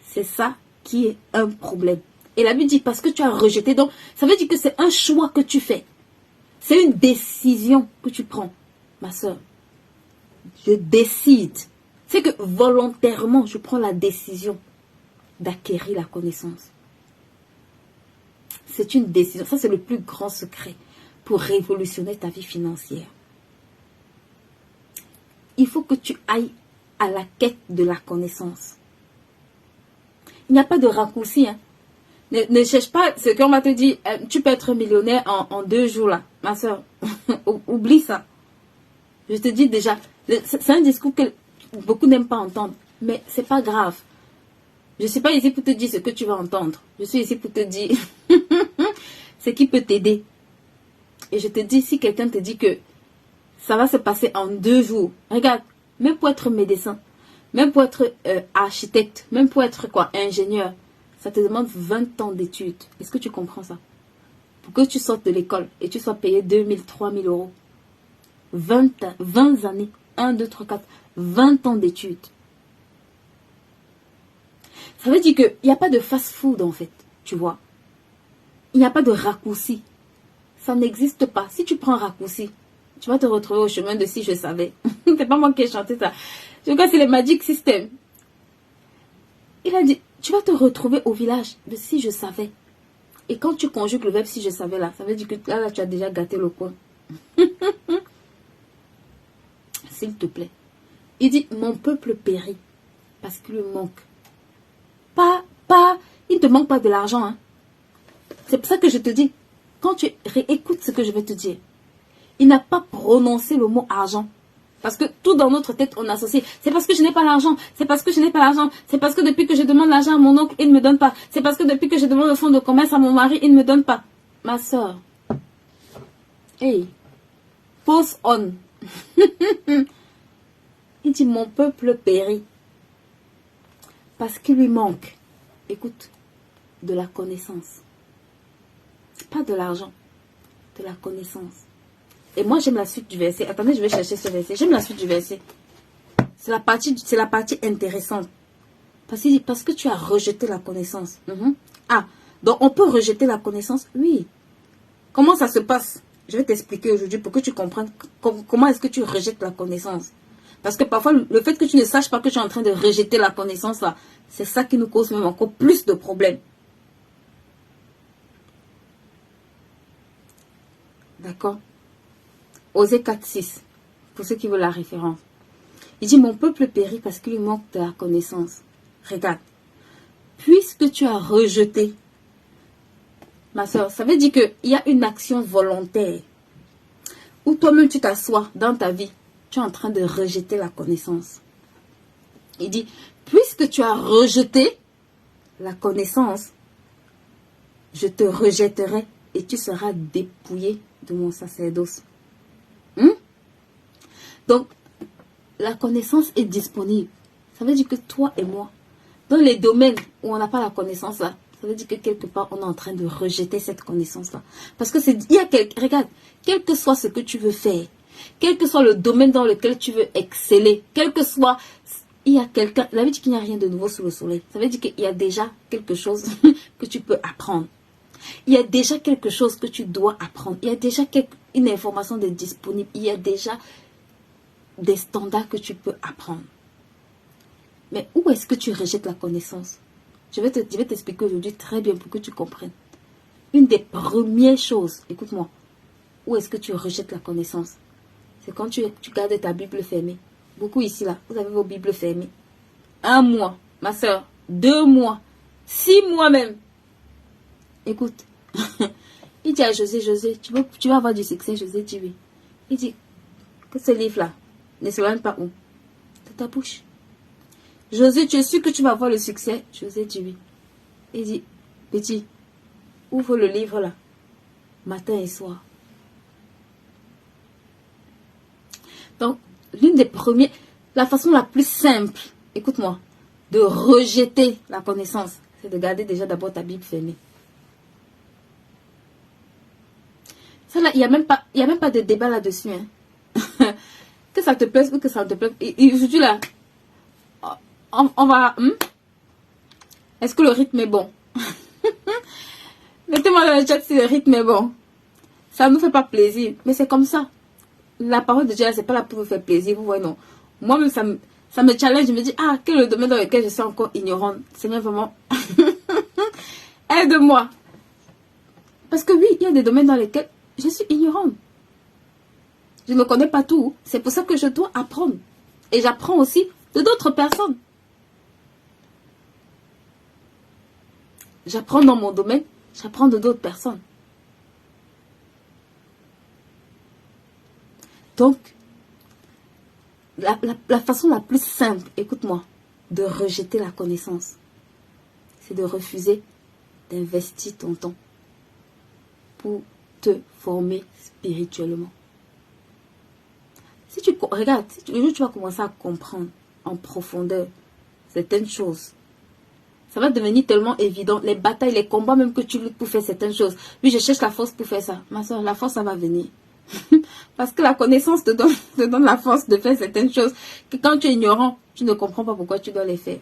c'est ça qui est un problème. Et la Bible dit, parce que tu as rejeté. Donc, ça veut dire que c'est un choix que tu fais. C'est une décision que tu prends. Ma soeur, je décide. C'est que volontairement, je prends la décision d'acquérir la connaissance. C'est une décision. Ça, c'est le plus grand secret pour révolutionner ta vie financière. Il faut que tu ailles à la quête de la connaissance. Il n'y a pas de raccourci. Hein. Ne cherche pas ce qu'on va te dire. Tu peux être millionnaire en 2 jours. Là. Ma soeur, oublie ça. Je te dis déjà, c'est un discours que beaucoup n'aiment pas entendre. Mais c'est pas grave. Je ne suis pas ici pour te dire ce que tu vas entendre. Je suis ici pour te dire ce qui peut t'aider. Et je te dis, si quelqu'un te dit que ça va se passer en 2 jours, regarde, même pour être médecin, même pour être architecte, même pour être ingénieur, ça te demande 20 ans d'études. Est-ce que tu comprends ça? Pour que tu sortes de l'école et tu sois payé 2 000, 3 000 euros. 20 années. 1, 2, 3, 4. 20 ans d'études. Ça veut dire qu'il n'y a pas de fast-food en fait, tu vois. Il n'y a pas de raccourci. Ça n'existe pas. Si tu prends un raccourci, tu vas te retrouver au chemin de si je savais. C'est pas moi qui ai chanté ça. Je crois que c'est le Magic System. Il a dit, tu vas te retrouver au village de si je savais. Et quand tu conjugues le verbe si je savais là, ça veut dire que là tu as déjà gâté le coin. S'il te plaît. Il dit, mon peuple périt parce qu'il lui manque. Il ne te manque pas de l'argent. Hein. C'est pour ça que je te dis, quand tu réécoutes ce que je vais te dire, il n'a pas prononcé le mot argent. Parce que tout dans notre tête, on associe. C'est parce que je n'ai pas l'argent. C'est parce que je n'ai pas l'argent. C'est parce que depuis que je demande l'argent à mon oncle, il ne me donne pas. C'est parce que depuis que je demande le fonds de commerce à mon mari, il ne me donne pas. Ma soeur. Hey. Pause on. Il dit, mon peuple périt. Parce qu'il lui manque. Écoute, de la connaissance. Pas de l'argent. De la connaissance. Et moi, j'aime la suite du verset. Attendez, je vais chercher ce verset. J'aime la suite du verset. C'est la partie intéressante. Parce qu'il dit, parce que tu as rejeté la connaissance. Ah, donc on peut rejeter la connaissance? Oui. Comment ça se passe? Je vais t'expliquer aujourd'hui pour que tu comprennes comment est-ce que tu rejettes la connaissance. Parce que parfois, le fait que tu ne saches pas que tu es en train de rejeter la connaissance, là, c'est ça qui nous cause même encore plus de problèmes. D'accord? Osée 4:6, pour ceux qui veulent la référence. Il dit, mon peuple périt parce qu'il lui manque de la connaissance. Regarde. Puisque tu as rejeté ma soeur, ça veut dire qu'il y a une action volontaire où toi-même tu t'assois dans ta vie, tu es en train de rejeter la connaissance. Il dit, puisque tu as rejeté la connaissance, je te rejetterai et tu seras dépouillé de mon sacerdoce. Donc, la connaissance est disponible. Ça veut dire que toi et moi, dans les domaines où on n'a pas la connaissance là, ça veut dire que quelque part, on est en train de rejeter cette connaissance-là. Parce que regarde, quel que soit ce que tu veux faire, quel que soit le domaine dans lequel tu veux exceller, quel que soit, il y a quelqu'un, la vie dit qu'il n'y a rien de nouveau sous le soleil. Ça veut dire qu'il y a déjà quelque chose que tu peux apprendre. Il y a déjà quelque chose que tu dois apprendre. Il y a déjà une information de disponible. Il y a déjà des standards que tu peux apprendre. Mais où est-ce que tu rejettes la connaissance? Je vais t'expliquer aujourd'hui très bien pour que tu comprennes. Une des premières choses, écoute-moi, où est-ce que tu rejettes la connaissance? C'est quand tu gardes ta Bible fermée. Beaucoup ici, là, vous avez vos Bibles fermées. 1 mois, ma soeur, 2 mois, 6 mois même. Écoute, il dit à José, tu vas avoir du succès. José dit oui. Il dit que ce livre-là ne s'éloigne pas où? De ta bouche. José, tu es sûr que tu vas avoir le succès? José dit oui. Il dit, petit, ouvre le livre là, matin et soir. Donc, l'une des premières, la façon la plus simple, écoute-moi, de rejeter la connaissance, c'est de garder déjà d'abord ta Bible fermée. Ça là, il n'y a même pas de débat là-dessus. Hein. Que ça te plaise ou que ça ne te plaise. Et aujourd'hui là, on va... Est-ce que le rythme est bon? Mettez-moi dans le chat si le rythme est bon. Ça ne nous fait pas plaisir, mais c'est comme ça. La parole de Dieu, c'est pas là pour vous faire plaisir, vous voyez, non. Moi-même, ça me challenge, je me dis, quel est le domaine dans lequel je suis encore ignorante? Seigneur, vraiment, aide-moi. Parce que oui, il y a des domaines dans lesquels je suis ignorante. Je ne connais pas tout. C'est pour ça que je dois apprendre. Et j'apprends aussi de d'autres personnes. J'apprends dans mon domaine, j'apprends de d'autres personnes. Donc, la façon la plus simple, écoute-moi, de rejeter la connaissance, c'est de refuser d'investir ton temps pour te former spirituellement. Si tu regardes, le jour où tu vas commencer à comprendre en profondeur certaines choses, ça va devenir tellement évident. Les batailles, les combats même que tu luttes pour faire certaines choses. Oui, je cherche la force pour faire ça. Ma soeur, la force, ça va venir. Parce que la connaissance te donne la force de faire certaines choses que quand tu es ignorant, tu ne comprends pas pourquoi tu dois les faire.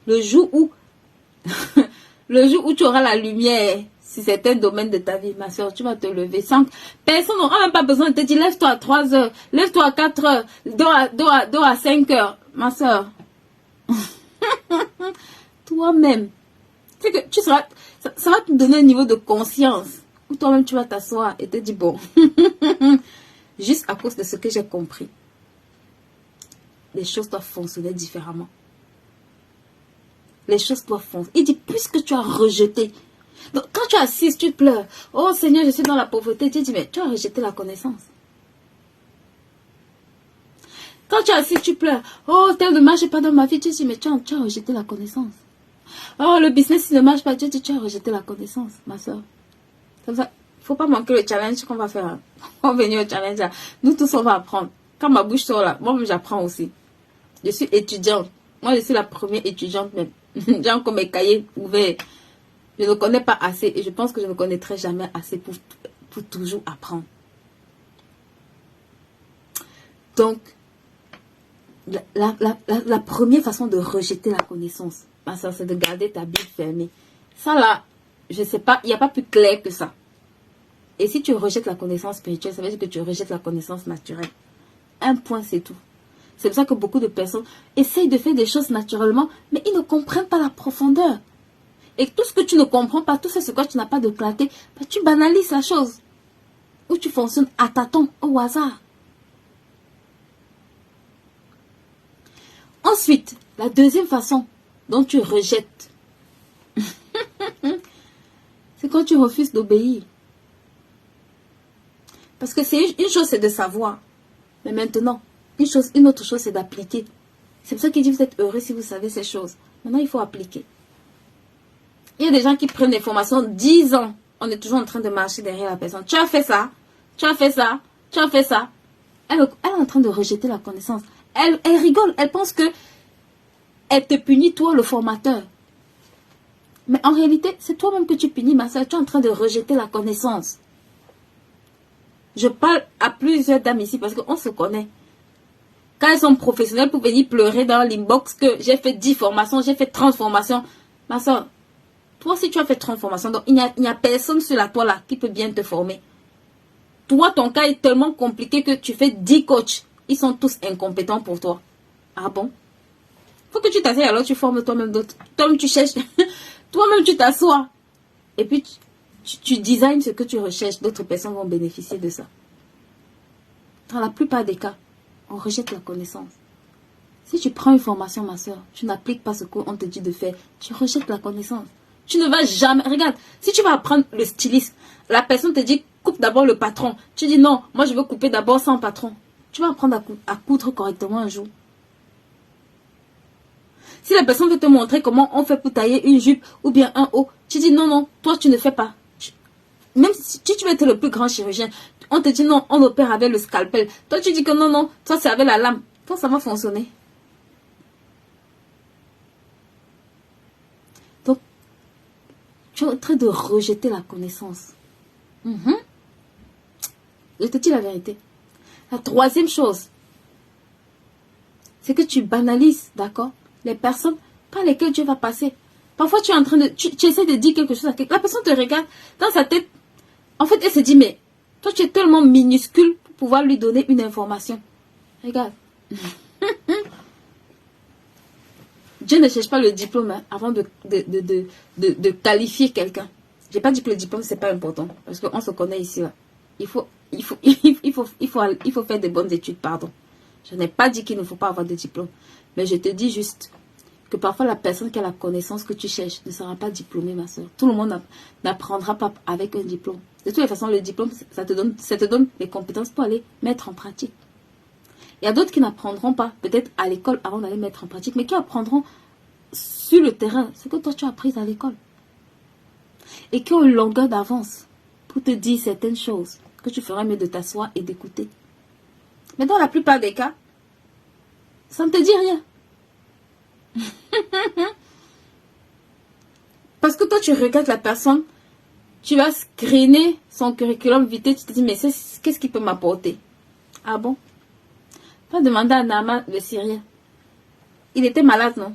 Le jour où tu auras la lumière sur certains domaines de ta vie, ma soeur, tu vas te lever sans... Personne n'aura même pas besoin de te dire, lève-toi à 3 heures, lève-toi à 4 heures, dors à 5 heures. Ma soeur, toi-même, tu sais que tu seras... Ça va te donner un niveau de conscience où toi-même tu vas t'asseoir et te dire, bon, juste à cause de ce que j'ai compris, les choses doivent fonctionner différemment. Les choses doivent fonctionner. Il dit, puisque tu as rejeté. Donc, quand tu assises, tu pleures. Oh Seigneur, je suis dans la pauvreté. Tu dis, mais tu as rejeté la connaissance. Quand tu assises, tu pleures. Oh, tel ne marche pas dans ma vie. Tu dis, mais tu as rejeté la connaissance. Oh, le business ne marche pas. Tu dis, tu as rejeté la connaissance, ma soeur. Comme ça, il ne faut pas manquer le challenge qu'on va faire. On va venir au challenge. Là. Nous tous, on va apprendre. Quand ma bouche sort là, moi, j'apprends aussi. Je suis étudiante. Moi, je suis la première étudiante même. J'ai encore mes cahiers ouverts. Je ne connais pas assez et je pense que je ne connaîtrai jamais assez pour toujours apprendre. Donc, la première façon de rejeter la connaissance, c'est de garder ta Bible fermée. Ça là, je ne sais pas, il n'y a pas plus clair que ça. Et si tu rejettes la connaissance spirituelle, ça veut dire que tu rejettes la connaissance naturelle. Un point, c'est tout. C'est pour ça que beaucoup de personnes essayent de faire des choses naturellement, mais ils ne comprennent pas la profondeur. Et tout ce que tu ne comprends pas, tout ce sur quoi tu n'as pas de clarté, bah, tu banalises la chose. Ou tu fonctionnes à tâtons, au hasard. Ensuite, la deuxième façon dont tu rejettes C'est quand tu refuses d'obéir. Parce que c'est une chose, c'est de savoir. Mais maintenant, une autre chose, c'est d'appliquer. C'est pour ça qu'il dit, vous êtes heureux si vous savez ces choses. Maintenant, il faut appliquer. Il y a des gens qui prennent des formations 10 ans. On est toujours en train de marcher derrière la personne. Tu as fait ça. Tu as fait ça. Tu as fait ça. Elle est en train de rejeter la connaissance. Elle rigole. Elle pense que elle te punit, toi, le formateur. Mais en réalité, c'est toi-même que tu punis, ma soeur. Tu es en train de rejeter la connaissance. Je parle à plusieurs dames ici parce qu'on se connaît. Quand elles sont professionnelles pour venir pleurer dans l'inbox que j'ai fait 10 formations, j'ai fait 30 formations. Ma soeur, toi, si tu as fait 30 formations, donc il n'y a personne sur la toile là qui peut bien te former. Toi, ton cas est tellement compliqué que tu fais 10 coachs. Ils sont tous incompétents pour toi. Ah bon? Faut que tu t'asseyes, alors tu formes toi-même d'autres. Toi-même, tu cherches. Toi-même, tu t'assois. Et puis, tu designes ce que tu recherches. D'autres personnes vont bénéficier de ça. Dans la plupart des cas, on rejette la connaissance. Si tu prends une formation, ma soeur, tu n'appliques pas ce qu'on te dit de faire, tu rejettes la connaissance. Tu ne vas jamais... Regarde, si tu vas apprendre le stylisme, la personne te dit, coupe d'abord le patron. Tu dis, non, moi je veux couper d'abord sans patron. Tu vas apprendre à coudre correctement un jour. Si la personne veut te montrer comment on fait pour tailler une jupe ou bien un haut, tu dis, non, non, toi tu ne fais pas. Même si tu veux être le plus grand chirurgien, on te dit, non, on opère avec le scalpel. Toi tu dis que non, non, toi c'est avec la lame. Toi ça va fonctionner. Donc, tu es en train de rejeter la connaissance. Je te dis la vérité. La troisième chose, c'est que tu banalises, d'accord, les personnes par lesquelles Dieu va passer. Parfois, tu es en train de... Tu essaies de dire quelque chose à quelqu'un. La personne te regarde dans sa tête. En fait, elle se dit, mais toi, tu es tellement minuscule pour pouvoir lui donner une information. Regarde. Dieu ne cherche pas le diplôme hein, avant de qualifier quelqu'un. Je n'ai pas dit que le diplôme, ce n'est pas important. Parce qu'on se connaît ici. Là. Il faut faire de bonnes études, pardon. Je n'ai pas dit qu'il ne faut pas avoir de diplôme. Mais je te dis juste que parfois la personne qui a la connaissance que tu cherches ne sera pas diplômée, ma soeur. Tout le monde n'apprendra pas avec un diplôme. De toute façon, le diplôme, ça te donne les compétences pour aller mettre en pratique. Il y a d'autres qui n'apprendront pas, peut-être à l'école avant d'aller mettre en pratique, mais qui apprendront sur le terrain ce que toi tu as appris à l'école. Et qui ont une longueur d'avance pour te dire certaines choses que tu ferais mieux de t'asseoir et d'écouter. Mais dans la plupart des cas, ça ne te dit rien. Parce que toi, tu regardes la personne, tu vas screener son curriculum vitae, tu te dis, mais qu'est-ce qu'il peut m'apporter? Ah bon? Va demander à Naaman le Syrien. Il était malade, non?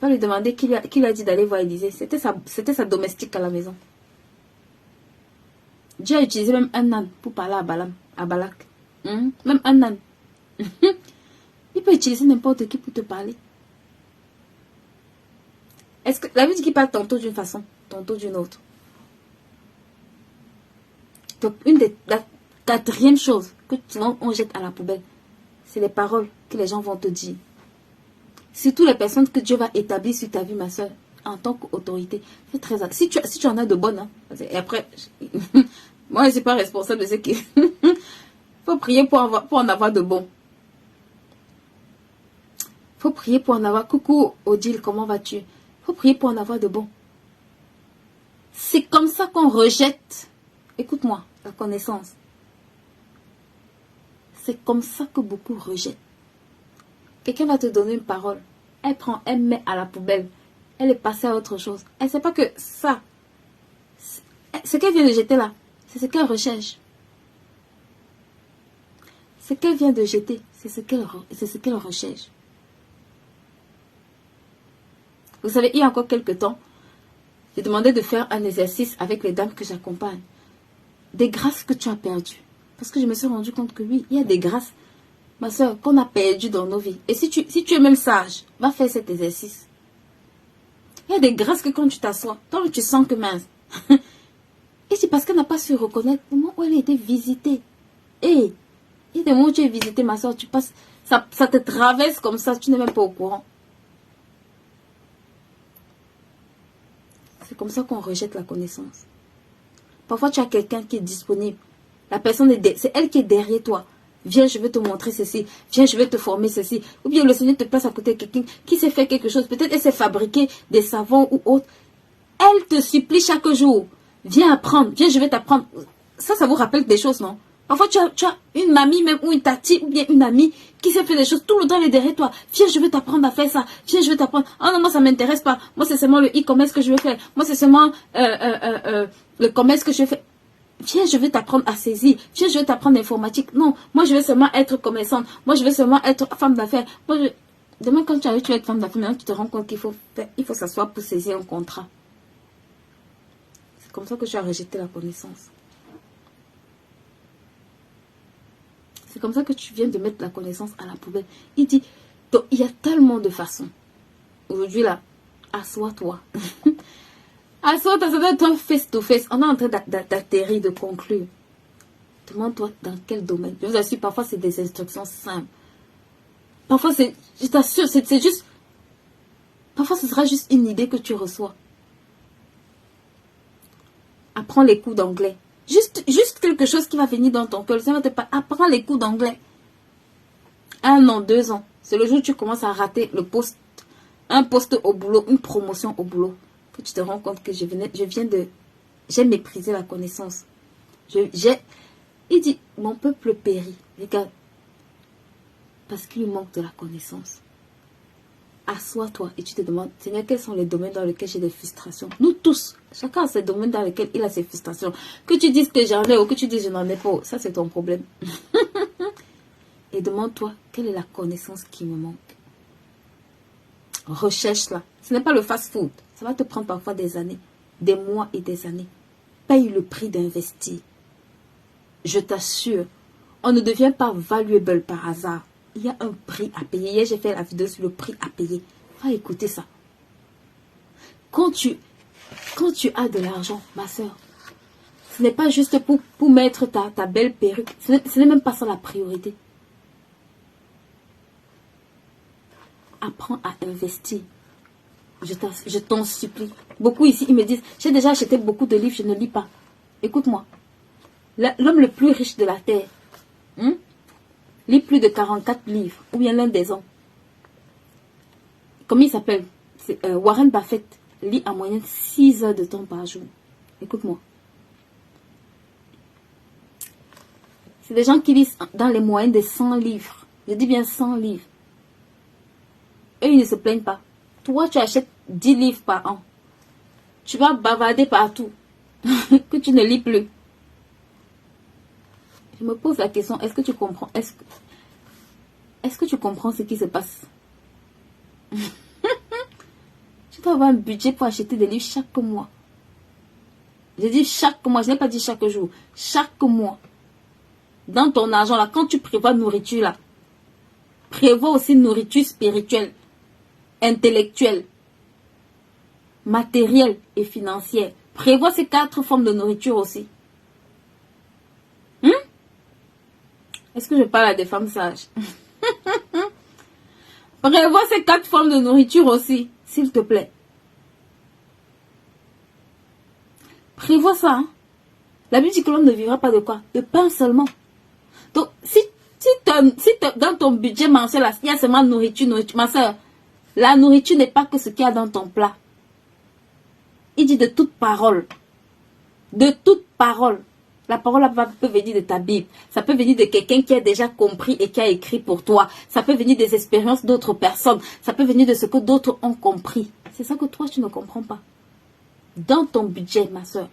Va lui demander qui lui a dit d'aller voir Élisée. C'était sa domestique à la maison. Dieu a utilisé même un âne pour parler à Balak. Même un âne. Il peut utiliser n'importe qui pour te parler. Est-ce que la Bible dit qu'il parle tantôt d'une façon, tantôt d'une autre? Donc, la quatrième chose que souvent on jette à la poubelle, c'est les paroles que les gens vont te dire. Surtout les personnes que Dieu va établir sur ta vie, ma soeur, en tant qu'autorité. Fais très attention. Si tu en as de bonnes, hein, et après, moi je ne suis pas responsable de ce qui... faut prier pour en avoir de bons. Faut prier pour en avoir... Coucou Odile, comment vas-tu? Faut prier pour en avoir de bons. C'est comme ça qu'on rejette, écoute-moi, la connaissance. C'est comme ça que beaucoup rejettent. Quelqu'un va te donner une parole. Elle met à la poubelle. Elle est passée à autre chose. Elle ne sait pas que ça, ce qu'elle vient de jeter là, c'est ce qu'elle recherche. Ce qu'elle vient de jeter, c'est ce qu'elle recherche. Vous savez, il y a encore quelques temps, j'ai demandé de faire un exercice avec les dames que j'accompagne. Des grâces que tu as perdues. Parce que je me suis rendu compte que oui, il y a des grâces, ma soeur, qu'on a perdues dans nos vies. Et si tu es même sage, va faire cet exercice. Il y a des grâces que quand tu t'assois, toi tu sens que mince. Et c'est parce qu'elle n'a pas su reconnaître le moment où elle a été visitée. Et il y a des moments où tu es visité, ma soeur, tu passes, ça te traverse comme ça, tu n'es même pas au courant. C'est comme ça qu'on rejette la connaissance. Parfois, tu as quelqu'un qui est disponible. La personne, c'est elle qui est derrière toi. Viens, je vais te montrer ceci. Viens, je vais te former ceci. Ou bien le Seigneur te place à côté de quelqu'un qui sait faire quelque chose. Peut-être elle sait fabriquer des savons ou autre. Elle te supplie chaque jour. Viens apprendre. Viens, je vais t'apprendre. Ça vous rappelle des choses, non? Parfois, tu as une mamie même ou une tati ou bien une amie qui sait faire des choses. Tout le temps, elle est derrière toi. Viens, je vais t'apprendre à faire ça. Viens, je vais t'apprendre. Ah non, moi, ça ne m'intéresse pas. Moi, c'est seulement le e-commerce que je veux faire. Moi, c'est seulement le commerce que je veux faire. Viens, je vais t'apprendre à saisir. Viens, je vais t'apprendre l'informatique. Non, moi, je vais seulement être commerçante. Moi, je vais seulement être femme d'affaires. Demain, quand tu arrives, tu vas être femme d'affaires. Maintenant, tu te rends compte qu'il faut s'asseoir pour saisir un contrat. C'est comme ça que tu as rejeté la connaissance. C'est comme ça que tu viens de mettre la connaissance à la poubelle. Il dit, donc, il y a tellement de façons. Aujourd'hui, là, assois-toi. Assois-toi, ça doit être un face-to-face. On est en train d'atterrir, de conclure. Demande-toi dans quel domaine. Je vous assure, parfois, c'est des instructions simples. Parfois, je t'assure, c'est juste... Parfois, ce sera juste une idée que tu reçois. Apprends les coups d'anglais. Juste quelque chose qui va venir dans ton cœur. Apprends les coups d'anglais. 1 an, 2 ans. C'est le jour où tu commences à rater le poste. Un poste au boulot, une promotion au boulot. Que tu te rends compte que j'ai méprisé la connaissance. Il dit, mon peuple périt. Regarde. Parce qu'il lui manque de la connaissance. Assois-toi et tu te demandes, Seigneur, quels sont les domaines dans lesquels j'ai des frustrations? Nous tous, chacun a ses domaines dans lesquels il a ses frustrations. Que tu dises que j'en ai ou que tu dises que je n'en ai pas, ça c'est ton problème. Et demande-toi, quelle est la connaissance qui me manque? Recherche-la. Ce n'est pas le fast-food. Ça va te prendre parfois des années, des mois et des années. Paye le prix d'investir. Je t'assure, on ne devient pas valuable par hasard. Il y a un prix à payer. Hier, j'ai fait la vidéo sur le prix à payer. Va écouter ça. Quand tu as de l'argent, ma soeur, ce n'est pas juste pour mettre ta belle perruque. Ce n'est même pas ça la priorité. Apprends à investir. Je t'en supplie. Beaucoup ici, ils me disent, j'ai déjà acheté beaucoup de livres, je ne lis pas. Écoute-moi. L'homme le plus riche de la terre, lit plus de 44 livres, ou bien l'un des hommes. Comment il s'appelle? Warren Buffett lit en moyenne 6 heures de temps par jour. Écoute-moi. C'est des gens qui lisent dans les moyennes de 100 livres. Je dis bien 100 livres. Eux, ils ne se plaignent pas. Toi, tu achètes 10 livres par an. Tu vas bavarder partout. Que tu ne lis plus. Je me pose la question, est-ce que tu comprends? Est-ce que tu comprends ce qui se passe? Tu dois avoir un budget pour acheter des livres chaque mois. Je dis chaque mois, je n'ai pas dit chaque jour. Chaque mois. Dans ton argent, là, quand tu prévois nourriture, là, prévois aussi nourriture spirituelle, intellectuelle, matérielle et financière. Prévois ces 4 formes de nourriture aussi. Est-ce que je parle à des femmes sages? Prévois ces 4 formes de nourriture aussi, s'il te plaît. Prévois ça. La Bible dit que l'homme ne vivra pas de quoi? De pain seulement. Donc, si dans ton budget mensuel, il y a seulement nourriture, ma soeur, la nourriture n'est pas que ce qu'il y a dans ton plat. Il dit de toute parole. De toute parole. La parole peut venir de ta Bible. Ça peut venir de quelqu'un qui a déjà compris et qui a écrit pour toi. Ça peut venir des expériences d'autres personnes. Ça peut venir de ce que d'autres ont compris. C'est ça que toi, tu ne comprends pas. Dans ton budget, ma soeur.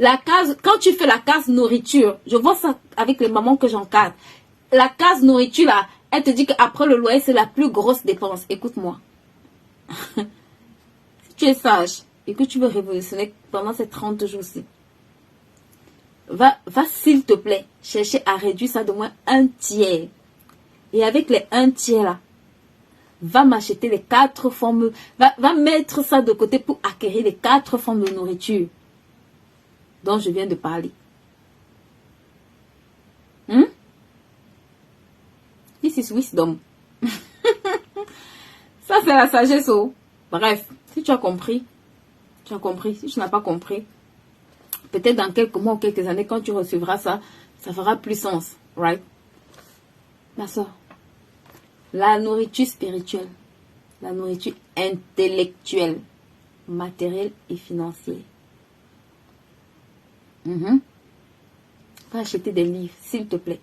Quand tu fais la case nourriture, je vois ça avec les mamans que j'encadre. La case nourriture, là, elle te dit qu'après le loyer, c'est la plus grosse dépense. Écoute-moi. Si tu es sage et que tu veux révolutionner pendant ces 30 jours-ci, va s'il te plaît, chercher à réduire ça de moins 1/3. Et avec les 1/3 là, va m'acheter les 4 formes, va mettre ça de côté pour acquérir les 4 formes de nourriture dont je viens de parler. This is wisdom. Ça, c'est la sagesse. Oh. Bref, si tu as compris, tu as compris. Si tu n'as pas compris, Peut-être dans quelques mois ou quelques années, quand tu recevras ça, ça fera plus sens, right? Ma soeur, la nourriture spirituelle, la nourriture intellectuelle, matérielle et financière. Va acheter des livres, s'il te plaît.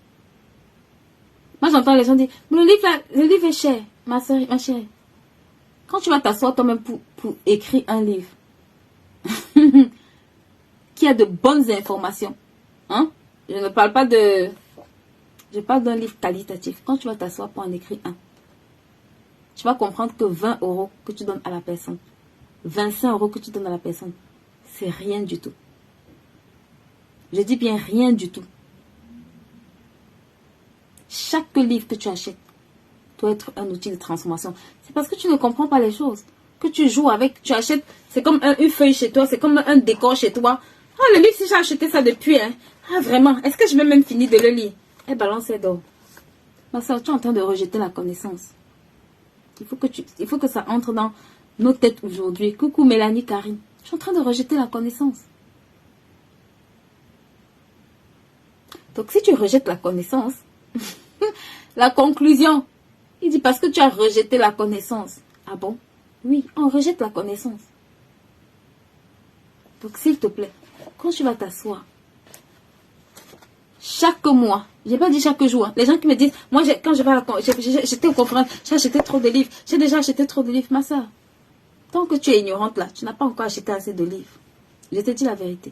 Moi, j'entends les gens dire, mais le livre est cher, ma soeur, ma chérie. Quand tu vas t'asseoir toi-même pour écrire un livre, qui a de bonnes informations, hein? Je ne parle pas de... Je parle d'un livre qualitatif. Quand tu vas t'asseoir pour en écrire un, tu vas comprendre que 20 € que tu donnes à la personne, 25 € que tu donnes à la personne, c'est rien du tout. Je dis bien rien du tout. Chaque livre que tu achètes doit être un outil de transformation. C'est parce que tu ne comprends pas les choses. Que tu joues avec, tu achètes, c'est comme une feuille chez toi, c'est comme un décor chez toi. Ah, le livre, si j'ai acheté ça depuis, hein. Ah, vraiment, est-ce que je vais même finir de le lire? Eh, balance d'or. Ma soeur, tu es en train de rejeter la connaissance. Il faut que ça entre dans nos têtes aujourd'hui. Coucou Mélanie, Karine. Je suis en train de rejeter la connaissance. Donc, si tu rejettes la connaissance, la conclusion, il dit parce que tu as rejeté la connaissance. Ah bon? Oui, on rejette la connaissance. Donc, s'il te plaît, quand tu vas t'asseoir, chaque mois, j'ai pas dit chaque jour, hein. Les gens qui me disent, moi, quand je vais à j'étais au conférence, j'ai acheté trop de livres, j'ai déjà acheté trop de livres. Ma soeur, tant que tu es ignorante là, tu n'as pas encore acheté assez de livres. Je te dis la vérité.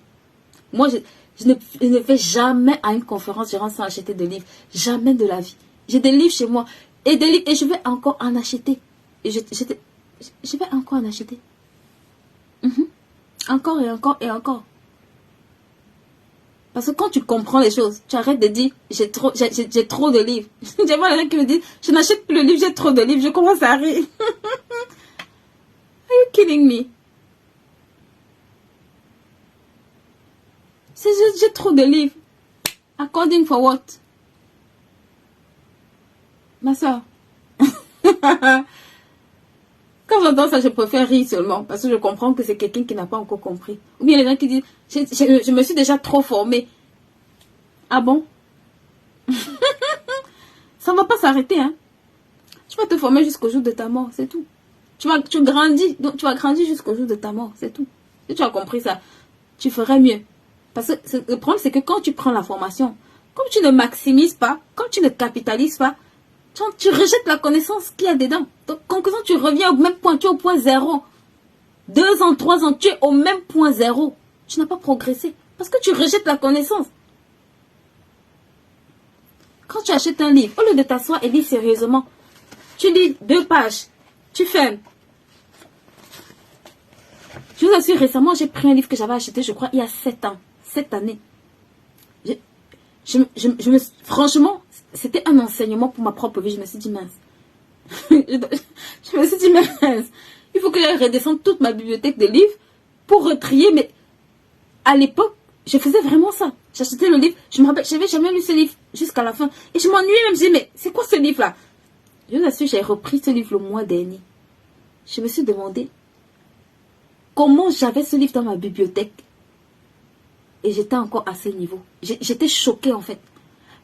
Moi, je ne vais jamais à une conférence, je rentre sans acheter de livres. Jamais de la vie. J'ai des livres chez moi. Et des livres, et je vais encore en acheter. Et je vais encore en acheter. Encore et encore et encore. Parce que quand tu comprends les choses, tu arrêtes de dire j'ai trop de livres. J'ai vois les gens qui me disent je n'achète plus le livre, j'ai trop de livres. Je commence à rire. Are you kidding me? C'est juste j'ai trop de livres. According for what? Ma soeur. Quand j'entends ça, je préfère rire seulement. Parce que je comprends que c'est quelqu'un qui n'a pas encore compris. Ou bien les gens qui disent je me suis déjà trop formée. Ah bon? Ça ne va pas s'arrêter, hein? Tu vas te former jusqu'au jour de ta mort, c'est tout. Tu grandis, donc tu vas grandir jusqu'au jour de ta mort, c'est tout. Si tu as compris ça, tu ferais mieux. Parce que le problème, c'est que quand tu prends la formation, comme tu ne maximises pas, comme tu ne capitalises pas, tu rejettes la connaissance qu'il y a dedans. Donc, conclusion, tu reviens au même point, tu es au point zéro. 2 ans, 3 ans, tu es au même point zéro. Tu n'as pas progressé. Parce que tu rejettes la connaissance. Quand tu achètes un livre, au lieu de t'asseoir et lire sérieusement, tu lis 2 pages, tu fermes. Je vous assure, récemment, j'ai pris un livre que j'avais acheté, je crois, il y a 7 ans. 7 années. Franchement, c'était un enseignement pour ma propre vie. Je me suis dit, mince. Je me suis dit, mince. Il faut que je redescende toute ma bibliothèque de livres pour retrier. Mais à l'époque, je faisais vraiment ça. J'achetais le livre. Je me rappelle, je n'avais jamais lu ce livre jusqu'à la fin. Et je m'ennuyais même. Je me disais, mais c'est quoi ce livre-là? Je vous assure, j'ai repris ce livre le mois dernier. Je me suis demandé comment j'avais ce livre dans ma bibliothèque. Et j'étais encore à ce niveau. J'étais choquée en fait.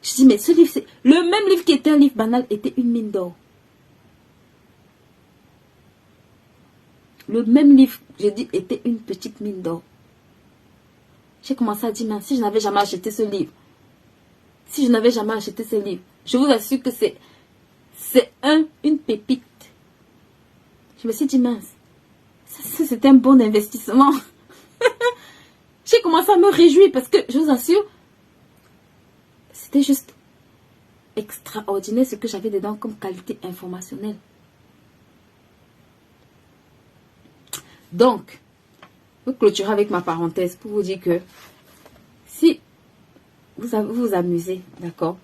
Je dis mais ce livre, c'est le même livre qui était un livre banal, était une mine d'or. Le même livre, j'ai dit, était une petite mine d'or. J'ai commencé à dire, mais si je n'avais jamais acheté ce livre, si je n'avais jamais acheté ce livre, je vous assure que c'est une pépite. Je me suis dit, mince, c'est un bon investissement. J'ai commencé à me réjouir parce que, je vous assure, c'était juste extraordinaire ce que j'avais dedans comme qualité informationnelle. Donc, je vais clôturer avec ma parenthèse pour vous dire que si vous vous amusez, d'accord,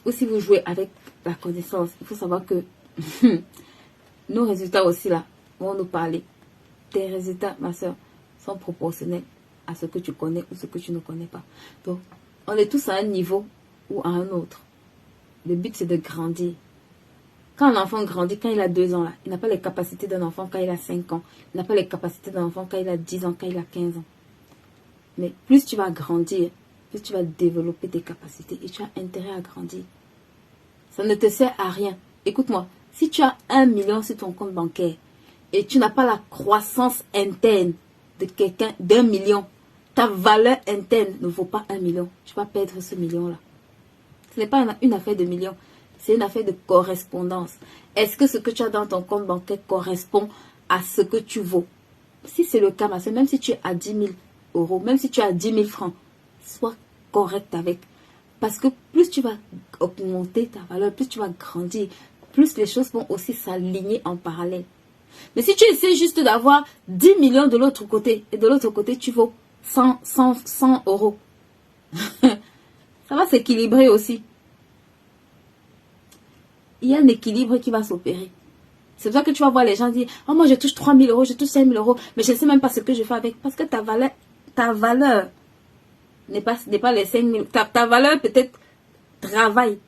ou si vous jouez avec la connaissance, il faut savoir que nos résultats aussi là vont nous parler. Tes résultats, ma soeur, sont proportionnels à ce que tu connais ou ce que tu ne connais pas. Donc, on est tous à un niveau ou à un autre. Le but, c'est de grandir. Quand un enfant grandit, quand il a 2 ans, là, il n'a pas les capacités d'un enfant quand il a 5 ans. Il n'a pas les capacités d'un enfant quand il a 10 ans, quand il a 15 ans. Mais plus tu vas grandir, plus tu vas développer tes capacités et tu as intérêt à grandir. Ça ne te sert à rien. Écoute-moi, si tu as 1 million sur ton compte bancaire et tu n'as pas la croissance interne de quelqu'un d'1 million, ta valeur interne ne vaut pas 1 million. Tu vas perdre ce million-là. Ce n'est pas une affaire de millions, c'est une affaire de correspondance. Est-ce que ce que tu as dans ton compte bancaire correspond à ce que tu vaux? Si c'est le cas, ma soeur, même si tu es à 10 000 euros, même si tu as 10 000 francs, sois correct avec. Parce que plus tu vas augmenter ta valeur, plus tu vas grandir, plus les choses vont aussi s'aligner en parallèle. Mais si tu essaies juste d'avoir 10 millions de l'autre côté, et de l'autre côté, tu vaux 100 euros, ça va s'équilibrer aussi. Il y a un équilibre qui va s'opérer. C'est pour ça que tu vas voir les gens dire, oh, moi je touche 3 000 euros, je touche 5 000 euros, mais je ne sais même pas ce que je fais avec. Parce que ta valeur n'est pas les 5 000. Ta valeur peut-être travail,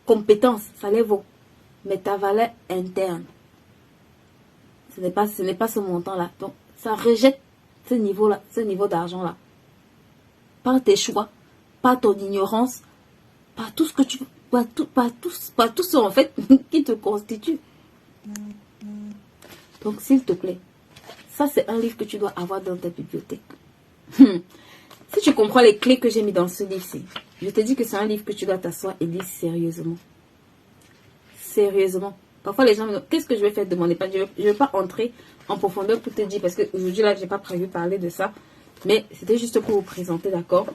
compétence, ça les vaut. Mais ta valeur interne, ce n'est pas ce montant-là. Donc, ça rejette ce niveau-là, ce niveau d'argent-là. Par tes choix, par ton ignorance, par tout ce que tu veux, par tout ce en fait qui te constitue. Donc, s'il te plaît, ça c'est un livre que tu dois avoir dans ta bibliothèque. Si tu comprends les clés que j'ai mis dans ce livre-ci, je te dis que c'est un livre que tu dois t'asseoir et lire sérieusement. Sérieusement. Parfois, les gens me disent, qu'est-ce que je vais faire de mon épargne? Je ne vais pas entrer en profondeur pour te dire, parce qu'aujourd'hui, là, je n'ai pas prévu parler de ça. Mais c'était juste pour vous présenter, d'accord,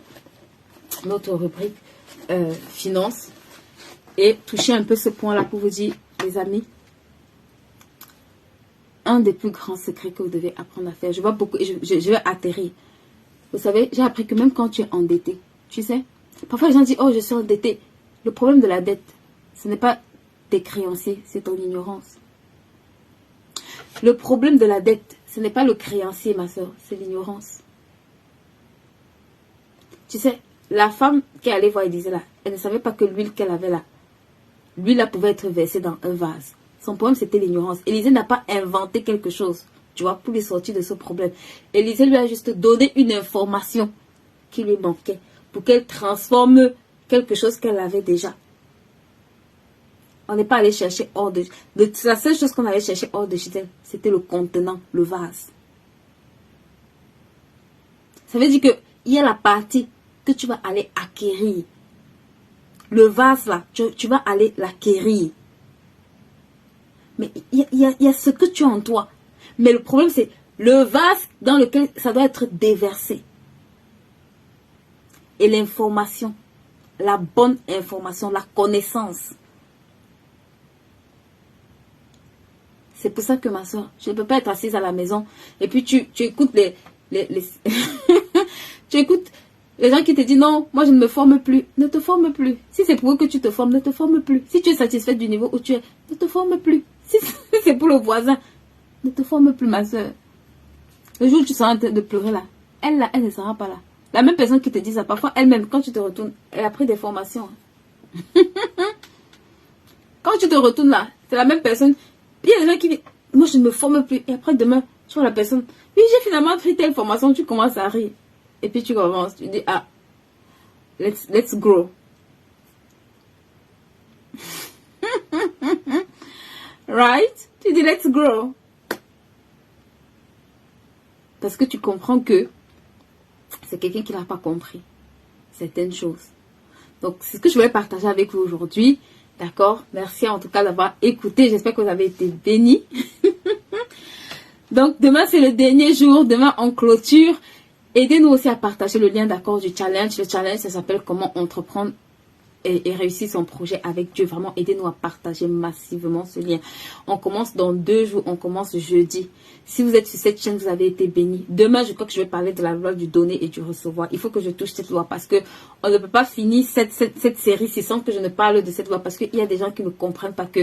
notre rubrique finance. Et toucher un peu ce point-là pour vous dire, les amis, un des plus grands secrets que vous devez apprendre à faire. Je vois beaucoup, et je vais atterrir. Vous savez, j'ai appris que même quand tu es endetté, tu sais, parfois les gens disent, oh, je suis endetté. Le problème de la dette, ce n'est pas tes créanciers, c'est ton ignorance. Le problème de la dette, ce n'est pas le créancier, ma soeur, c'est l'ignorance. Tu sais, la femme qui allait voir Élisée là, elle ne savait pas que l'huile qu'elle avait là, l'huile là pouvait être versée dans un vase. Son problème, c'était l'ignorance. Élisée n'a pas inventé quelque chose, tu vois, pour lui sortir de ce problème. Élisée lui a juste donné une information qui lui manquait pour qu'elle transforme quelque chose qu'elle avait déjà. On n'est pas allé chercher hors de... La seule chose qu'on allait chercher hors de chez elle, c'était le contenant, le vase. Ça veut dire qu'il y a la partie que tu vas aller acquérir. Le vase là, tu vas aller l'acquérir. Mais il y a ce que tu as en toi. Mais le problème, c'est le vase dans lequel ça doit être déversé. Et l'information, la bonne information, la connaissance. C'est pour ça que ma soeur, je ne peux pas être assise à la maison. Et puis tu écoutes tu écoutes les gens qui te disent non, moi je ne me forme plus. Ne te forme plus. Si c'est pour eux que tu te formes, ne te forme plus. Si tu es satisfait du niveau où tu es, ne te forme plus. Si c'est pour le voisin, ne te forme plus, ma soeur. Le jour où tu seras en train de pleurer là, elle ne sera pas là. La même personne qui te dit ça, parfois elle-même, quand tu te retournes, elle a pris des formations. Quand tu te retournes là, c'est la même personne. Il y a des gens qui disent, moi je ne me forme plus. Et après demain, tu vois la personne, oui j'ai finalement pris telle formation, tu commences à rire. Et puis tu commences, tu dis, ah, let's grow. Right? Tu dis, let's grow. Parce que tu comprends que c'est quelqu'un qui n'a pas compris certaines choses. Donc, c'est ce que je voulais partager avec vous aujourd'hui. D'accord? Merci en tout cas d'avoir écouté. J'espère que vous avez été bénis. Donc, demain, c'est le dernier jour. Demain, on clôture. Aidez-nous aussi à partager le lien d'accord du challenge. Le challenge, ça s'appelle comment entreprendre et réussir son projet avec Dieu. Vraiment, aidez-nous à partager massivement ce lien. On commence dans 2 jours. On commence jeudi. Si vous êtes sur cette chaîne, vous avez été bénis. Demain, je crois que je vais parler de la loi du donner et du recevoir. Il faut que je touche cette loi parce que on ne peut pas finir cette série sans que je ne parle de cette loi. Parce qu'il y a des gens qui ne comprennent pas que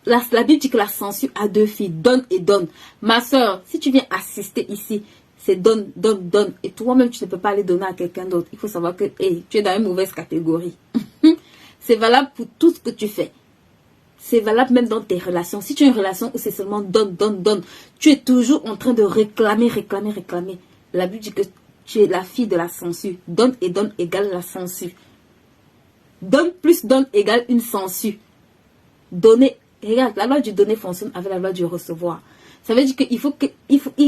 la Bible dit que la censure a 2 filles. Donne et donne. Ma soeur, si tu viens assister ici, c'est donne, donne, donne. Et toi-même, tu ne peux pas aller donner à quelqu'un d'autre. Il faut savoir que tu es dans une mauvaise catégorie. C'est valable pour tout ce que tu fais. C'est valable même dans tes relations. Si tu as une relation où c'est seulement donne, donne, donne, tu es toujours en train de réclamer, réclamer, réclamer. La Bible dit que tu es la fille de la censure. Donne et donne égale la censure. Donne plus donne égale une censure. Donner, regarde, la loi du donner fonctionne avec la loi du recevoir. Ça veut dire qu'il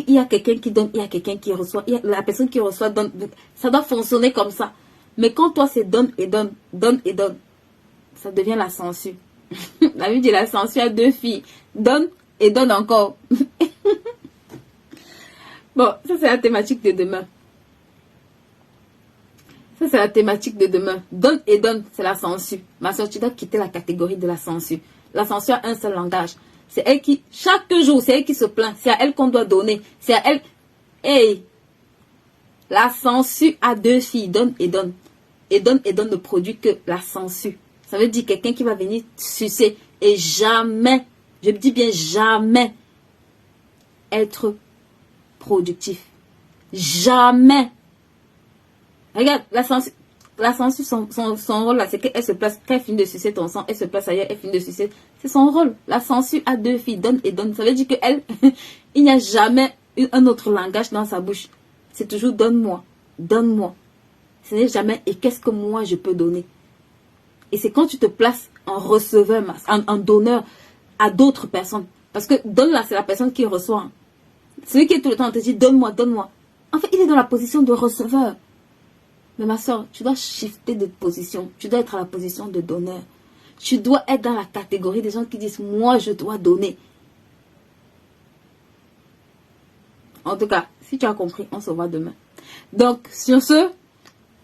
y a quelqu'un qui donne, il y a quelqu'un qui reçoit. La personne qui reçoit donne. Ça doit fonctionner comme ça. Mais quand toi c'est donne et donne, donne et donne, ça devient la censure. La vie dit la censure à deux filles. Donne et donne encore. Bon, ça c'est la thématique de demain. Ça c'est la thématique de demain. Donne et donne, c'est la censure. Ma soeur, tu dois quitter la catégorie de la censure. La censure a un seul langage. C'est elle qui, chaque jour, c'est elle qui se plaint. C'est à elle qu'on doit donner. C'est à elle. Hey! La censure a deux filles. Donne et donne. Et donne et donne ne produit que la censure. Ça veut dire quelqu'un qui va venir sucer et jamais, je me dis bien jamais, être productif. Jamais. Regarde, la censure, son rôle là, c'est qu'elle se place, quand elle finit de sucer ton sang, elle se place ailleurs, elle finit de sucer. C'est son rôle. La censure a deux filles, donne et donne. Ça veut dire qu'elle, il n'y a jamais un autre langage dans sa bouche. C'est toujours donne-moi, donne-moi. Ce n'est jamais et qu'est-ce que moi je peux donner. Et c'est quand tu te places en receveur, en donneur à d'autres personnes. Parce que donne là, c'est la personne qui reçoit. Celui qui est tout le temps te dit donne-moi, donne-moi. En fait, il est dans la position de receveur. Mais ma soeur, tu dois shifter de position. Tu dois être à la position de donneur. Tu dois être dans la catégorie des gens qui disent moi je dois donner. En tout cas, si tu as compris, on se voit demain. Donc, sur ce,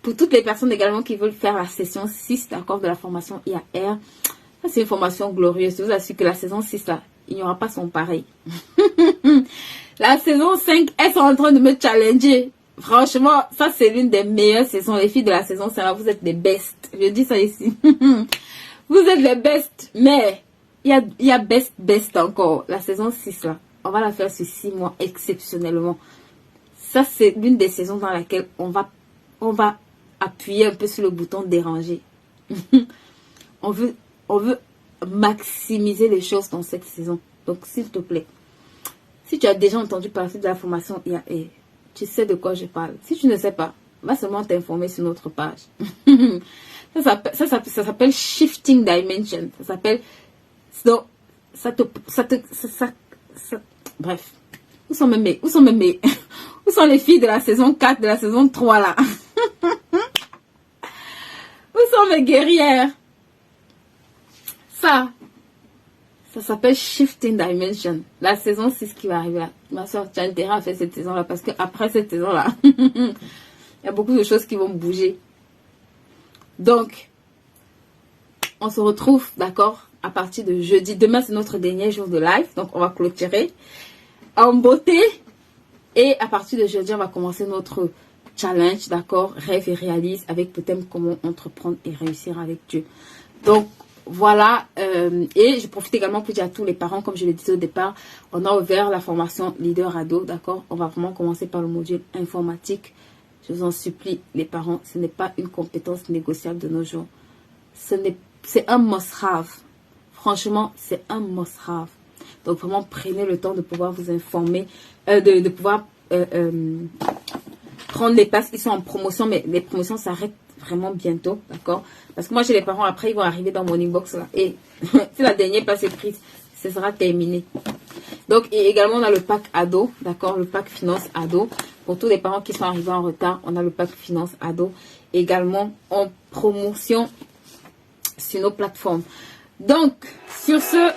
pour toutes les personnes également qui veulent faire la session 6 d'accord de la formation IAR, ça c'est une formation glorieuse. Je vous assure que la saison 6 là, il n'y aura pas son pareil. La saison 5, elles sont en train de me challenger. Franchement, ça c'est l'une des meilleures saisons. Les filles de la saison 5 là, vous êtes les best. Je dis ça ici. Vous êtes les best. Mais il y a best encore. La saison 6 là, on va la faire sur 6 mois exceptionnellement. Ça c'est l'une des saisons dans laquelle on va appuyer un peu sur le bouton déranger. on veut maximiser les choses dans cette saison. Donc s'il te plaît, si tu as déjà entendu parler de la formation IAR, tu sais de quoi je parle. Si tu ne sais pas, va seulement t'informer sur notre page. Ça s'appelle Shifting Dimension. Ça s'appelle... Bref. Où sont les filles de la saison 4, de la saison 3 là? Où sont mes guerrières? Ça s'appelle Shifting Dimension. La saison 6 qui va arriver là. Ma soeur, tu as intérêt à faire cette saison là parce que après cette saison là, il y a beaucoup de choses qui vont bouger. Donc, on se retrouve, d'accord, à partir de jeudi. Demain, c'est notre dernier jour de live. Donc, on va clôturer en beauté. Et à partir de jeudi, on va commencer notre challenge, d'accord, rêve et réalise avec le thème comment entreprendre et réussir avec Dieu. Donc, voilà, et je profite également pour dire à tous les parents, comme je le disais au départ, on a ouvert la formation Leader Ado, d'accord. On va vraiment commencer par le module informatique. Je vous en supplie, les parents, ce n'est pas une compétence négociable de nos jours. C'est un must-have. Franchement, c'est un must-have. Donc vraiment, prenez le temps de pouvoir vous informer, de pouvoir prendre les places qui sont en promotion, mais les promotions s'arrêtent vraiment bientôt, d'accord? Parce que moi, j'ai les parents, après, ils vont arriver dans mon inbox, là. Et si la dernière place est prise, ce sera terminé. Donc, et également, on a le pack ado, d'accord? Le pack finance ado. Pour tous les parents qui sont arrivés en retard, on a le pack finance ado. Également, en promotion sur nos plateformes. Donc, sur ce...